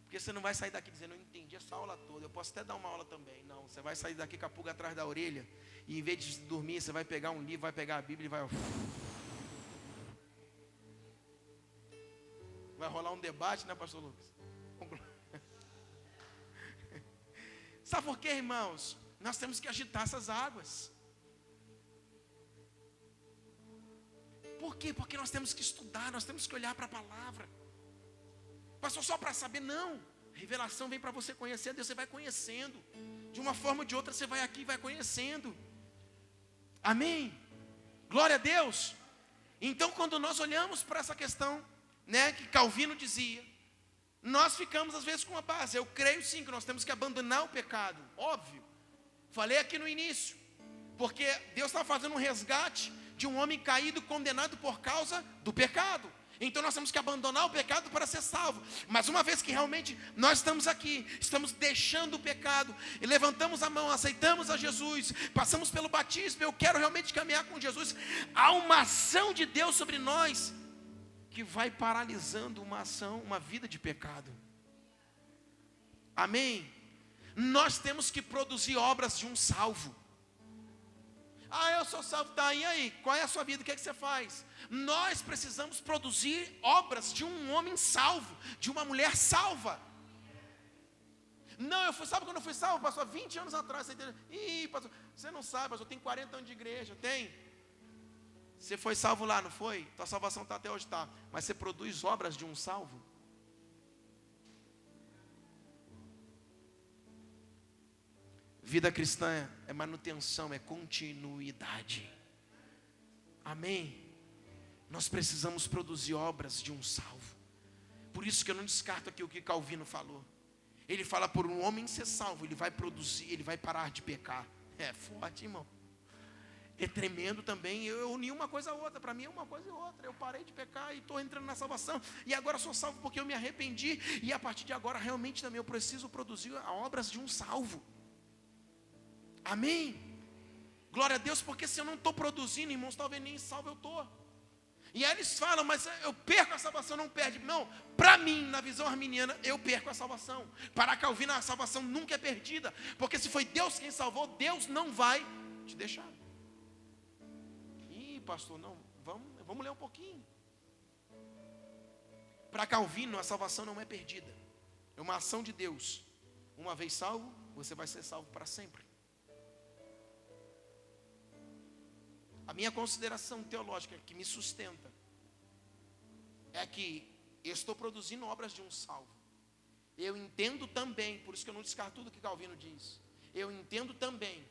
Porque você não vai sair daqui dizendo, eu entendi essa aula toda, eu posso até dar uma aula também. Não, você vai sair daqui com a pulga atrás da orelha, e em vez de dormir, você vai pegar um livro, vai pegar a Bíblia e vai rolar um debate, né, pastor Lucas? Sabe por quê, irmãos? Nós temos que agitar essas águas. Por quê? Porque nós temos que estudar, nós temos que olhar para a palavra. Pastor, só para saber? Não. Revelação vem para você conhecer a Deus, você vai conhecendo. De uma forma ou de outra, você vai aqui e vai conhecendo. Amém? Glória a Deus. Então, quando nós olhamos para essa questão, né, que Calvino dizia, nós ficamos às vezes com uma base. Eu creio sim que nós temos que abandonar o pecado. Óbvio. Falei aqui no início. Porque Deus está fazendo um resgate de um homem caído, condenado por causa do pecado. Então nós temos que abandonar o pecado para ser salvo. Mas uma vez que realmente nós estamos aqui, estamos deixando o pecado, e levantamos a mão, aceitamos a Jesus, passamos pelo batismo, eu quero realmente caminhar com Jesus, há uma ação de Deus sobre nós, que vai paralisando uma ação, uma vida de pecado. Amém? Nós temos que produzir obras de um salvo. Ah, eu sou salvo, tá, e aí? Qual é a sua vida? O que é que você faz? Nós precisamos produzir obras de um homem salvo, de uma mulher salva. Não, sabe quando eu fui salvo, pastor? 20 anos atrás. Ih, pastor, você não sabe, pastor, eu tenho 40 anos de igreja, tem? Você foi salvo lá, não foi? Tua salvação está até hoje, está. Mas você produz obras de um salvo? Vida cristã é manutenção, é continuidade. Amém? Nós precisamos produzir obras de um salvo. Por isso que eu não descarto aqui o que Calvino falou. Ele fala, por um homem ser salvo, ele vai produzir, ele vai parar de pecar. É forte, irmão. É tremendo também. Eu uni uma coisa a outra. Para mim é uma coisa e outra. Eu parei de pecar e estou entrando na salvação. E agora sou salvo porque eu me arrependi. E a partir de agora realmente também eu preciso produzir obras de um salvo. Amém? Glória a Deus, porque se eu não estou produzindo, irmãos, talvez nem salvo eu estou. E aí eles falam, mas eu perco a salvação, não perde. Não, para mim, na visão arminiana, eu perco a salvação. Para Calvino, a salvação nunca é perdida. Porque se foi Deus quem salvou, Deus não vai te deixar. Ih, pastor, não, vamos ler um pouquinho. Para Calvino, a salvação não é perdida. É uma ação de Deus. Uma vez salvo, você vai ser salvo para sempre. A minha consideração teológica que me sustenta é que eu estou produzindo obras de um salvo. Eu entendo também, por isso que eu não descarto tudo que Calvino diz. Eu entendo também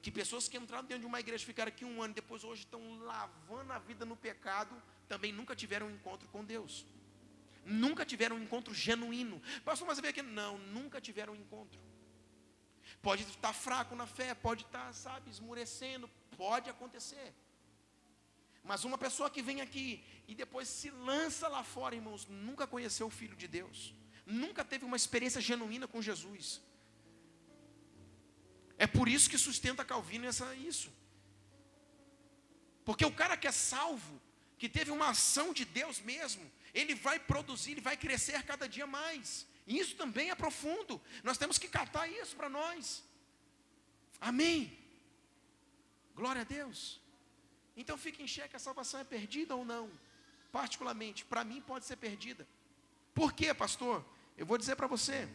que pessoas que entraram dentro de uma igreja, ficaram aqui um ano, depois hoje estão lavando a vida no pecado, também nunca tiveram um encontro com Deus. Nunca tiveram um encontro genuíno. Pastor, mas você vê aqui? Não, nunca tiveram um encontro. Pode estar fraco na fé, pode estar, esmurecendo, pode acontecer. Mas uma pessoa que vem aqui e depois se lança lá fora, irmãos, nunca conheceu o Filho de Deus, nunca teve uma experiência genuína com Jesus. É por isso que sustenta Calvino isso. Porque o cara que é salvo, que teve uma ação de Deus mesmo, ele vai produzir, ele vai crescer cada dia mais. E isso também é profundo. Nós temos que catar isso para nós. Amém? Glória a Deus. Então fica em xeque, a salvação é perdida ou não? Particularmente, para mim pode ser perdida. Por quê, pastor? Eu vou dizer para você.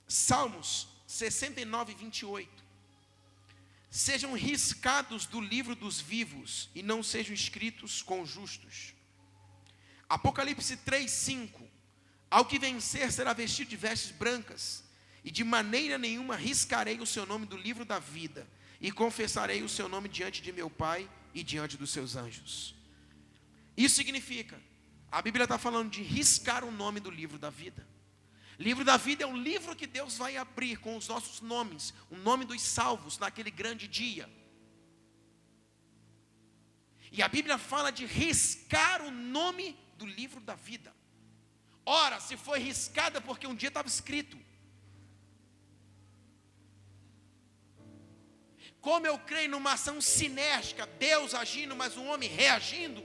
Salmos 69, 28. Sejam riscados do livro dos vivos e não sejam escritos com os justos. Apocalipse 3, 5. Ao que vencer será vestido de vestes brancas, e de maneira nenhuma riscarei o seu nome do livro da vida, e confessarei o seu nome diante de meu Pai e diante dos seus anjos. Isso significa, a Bíblia está falando de riscar o nome do livro da vida. Livro da vida é o livro que Deus vai abrir com os nossos nomes, o nome dos salvos naquele grande dia. E a Bíblia fala de riscar o nome do livro da vida. Ora, se foi riscada porque um dia estava escrito. Como eu creio numa ação sinérgica, Deus agindo, mas o homem reagindo,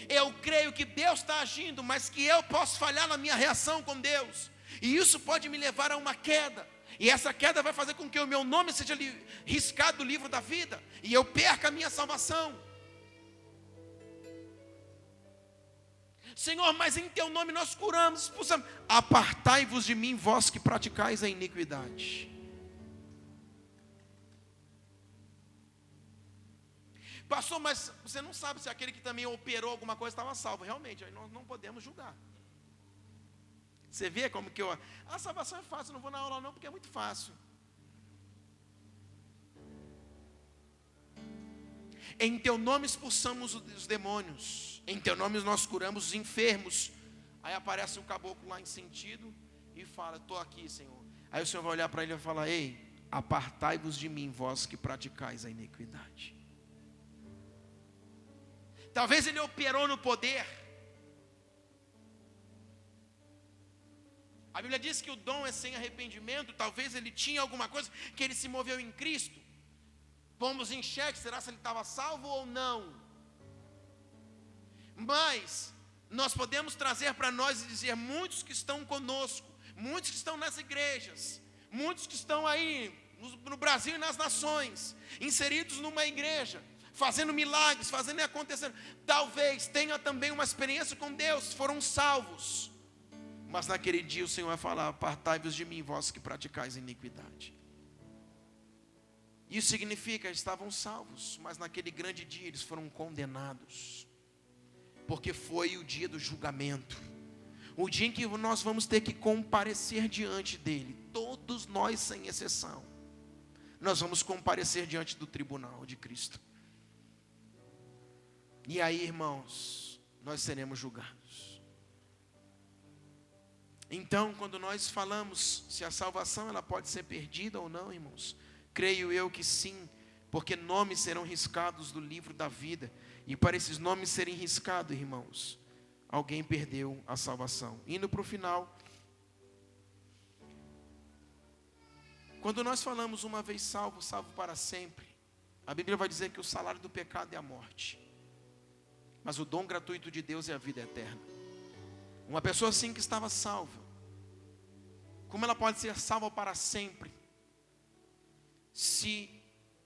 eu creio que Deus está agindo, mas que eu posso falhar na minha reação com Deus, e isso pode me levar a uma queda, e essa queda vai fazer com que o meu nome seja riscado do livro da vida, e eu perca a minha salvação. Senhor, mas em teu nome nós curamos, expulsamos. Apartai-vos de mim, vós que praticais a iniquidade. Pastor, mas você não sabe se aquele que também operou alguma coisa estava salvo. Realmente, aí nós não podemos julgar. Você vê como que a salvação é fácil, não vou na aula não, porque é muito fácil. Em teu nome expulsamos os demônios, em teu nome nós curamos os enfermos. Aí aparece um caboclo lá em sentido e fala: estou aqui, Senhor. Aí o Senhor vai olhar para ele e vai falar: ei, apartai-vos de mim, vós que praticais a iniquidade. Talvez ele operou no poder. A Bíblia diz que o dom é sem arrependimento. Talvez ele tinha alguma coisa que ele se moveu em Cristo. Pomos em xeque, será se ele estava salvo ou não? Mas nós podemos trazer para nós e dizer: muitos que estão conosco, muitos que estão nas igrejas, muitos que estão aí no Brasil e nas nações, inseridos numa igreja, fazendo milagres, fazendo e acontecendo, talvez tenha também uma experiência com Deus, foram salvos, mas naquele dia o Senhor vai falar: apartai-vos de mim, vós que praticais iniquidade. Isso significa que estavam salvos, mas naquele grande dia eles foram condenados, porque foi o dia do julgamento, o dia em que nós vamos ter que comparecer diante dele, todos nós sem exceção, nós vamos comparecer diante do tribunal de Cristo. E aí, irmãos, nós seremos julgados. Então, quando nós falamos se a salvação ela pode ser perdida ou não, irmãos, creio eu que sim, porque nomes serão riscados do livro da vida, e para esses nomes serem riscados, irmãos, alguém perdeu a salvação. Indo para o final, quando nós falamos uma vez salvo, salvo para sempre, a Bíblia vai dizer que o salário do pecado é a morte, mas o dom gratuito de Deus é a vida eterna. Uma pessoa assim que estava salva, como ela pode ser salva para sempre, se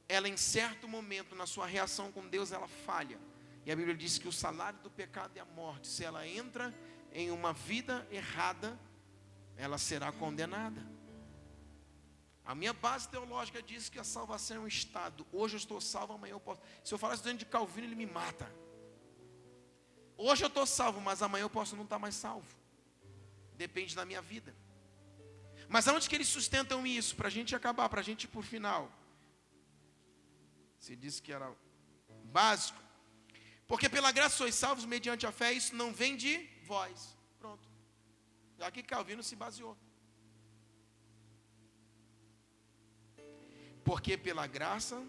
ela em certo momento na sua reação com Deus ela falha? E a Bíblia diz que o salário do pecado é a morte. Se ela entra em uma vida errada, ela será condenada. A minha base teológica diz que a salvação é um estado. Hoje eu estou salvo, amanhã eu posso. Se eu falar isso dentro de Calvino, ele me mata. Hoje eu estou salvo, mas amanhã eu posso não estar mais salvo. Depende da minha vida. Mas aonde que eles sustentam isso? Para a gente acabar, para a gente ir para o final. Se disse que era básico. Porque pela graça sois salvos mediante a fé, isso não vem de vós. Pronto. Aqui Calvino se baseou. Porque pela graça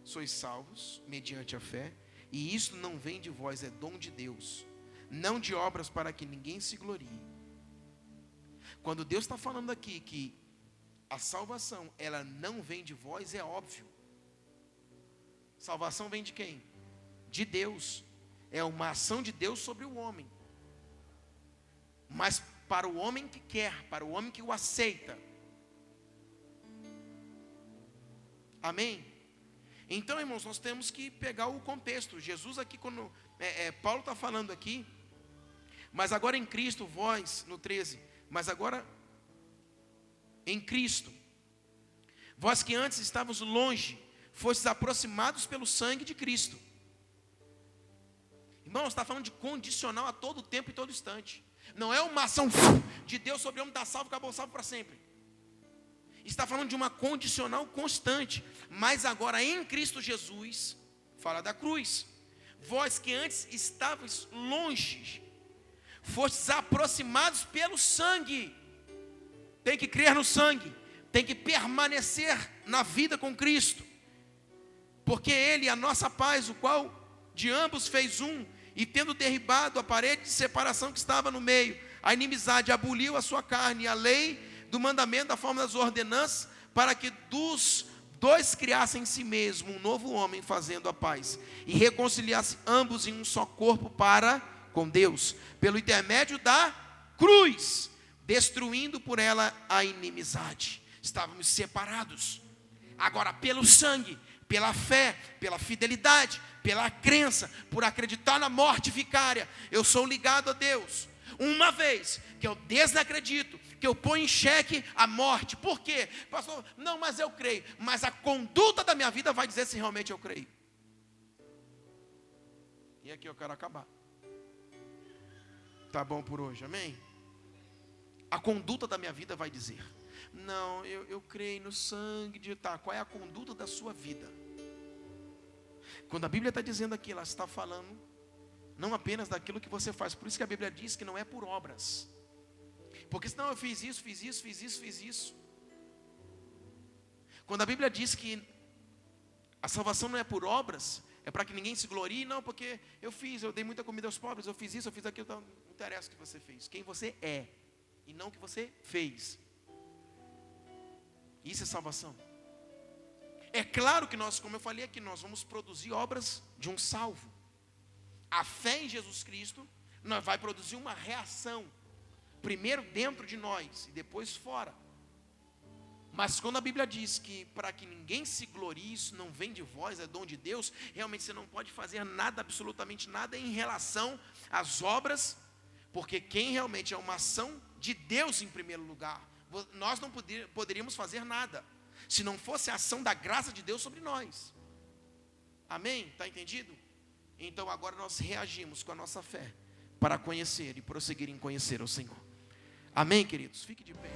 sois salvos mediante a fé, e isso não vem de vós, é dom de Deus, não de obras para que ninguém se glorie. Quando Deus está falando aqui que a salvação, ela não vem de vós, é óbvio. Salvação vem de quem? De Deus. É uma ação de Deus sobre o homem. Mas para o homem que quer, para o homem que o aceita. Amém? Então, irmãos, nós temos que pegar o contexto. Jesus aqui, quando Paulo está falando aqui, mas agora em Cristo, vós, no 13, mas agora em Cristo, vós que antes estávamos longe, fostes aproximados pelo sangue de Cristo. Irmãos, está falando de condicional a todo tempo e todo instante. Não é uma ação de Deus sobre o homem, está salvo, acabou salvo para sempre. Está falando de uma condicional constante. Mas agora em Cristo Jesus, fala da cruz. Vós que antes estavais longe, fostes aproximados pelo sangue. Tem que crer no sangue, tem que permanecer na vida com Cristo, porque Ele é a nossa paz, o qual de ambos fez um, e tendo derribado a parede de separação que estava no meio, a inimizade aboliu a sua carne, a lei do mandamento, da forma das ordenanças, para que dos dois criassem em si mesmo um novo homem, fazendo a paz, e reconciliasse ambos em um só corpo para com Deus, pelo intermédio da cruz, destruindo por ela a inimizade. Estávamos separados. Agora, pelo sangue, pela fé, pela fidelidade, pela crença, por acreditar na morte vicária, eu sou ligado a Deus. Uma vez que eu desacredito, que eu ponho em xeque a morte. Por quê? Pastor, não, mas eu creio. Mas a conduta da minha vida vai dizer se realmente eu creio. E aqui eu quero acabar. Tá bom por hoje, amém? A conduta da minha vida vai dizer. Não, eu creio no sangue de... Tá, qual é a conduta da sua vida? Quando a Bíblia está dizendo aqui, ela está falando não apenas daquilo que você faz. Por isso que a Bíblia diz que não é por obras. Porque senão eu fiz isso. Quando a Bíblia diz que a salvação não é por obras, é para que ninguém se glorie, não, porque eu dei muita comida aos pobres, eu fiz isso, eu fiz aquilo, então não interessa o que você fez. Quem você é, e não o que você fez. Isso é salvação. É claro que nós, como eu falei aqui, nós vamos produzir obras de um salvo. A fé em Jesus Cristo vai produzir uma reação. Primeiro dentro de nós e depois fora. Mas quando a Bíblia diz que para que ninguém se glorie, isso não vem de vós, é dom de Deus, realmente você não pode fazer nada, absolutamente nada em relação às obras, porque quem realmente é uma ação de Deus em primeiro lugar. Nós não poderíamos fazer nada se não fosse a ação da graça de Deus sobre nós. Amém? Está entendido? Então agora nós reagimos com a nossa fé para conhecer e prosseguir em conhecer o Senhor. Amém, queridos? Fique de pé.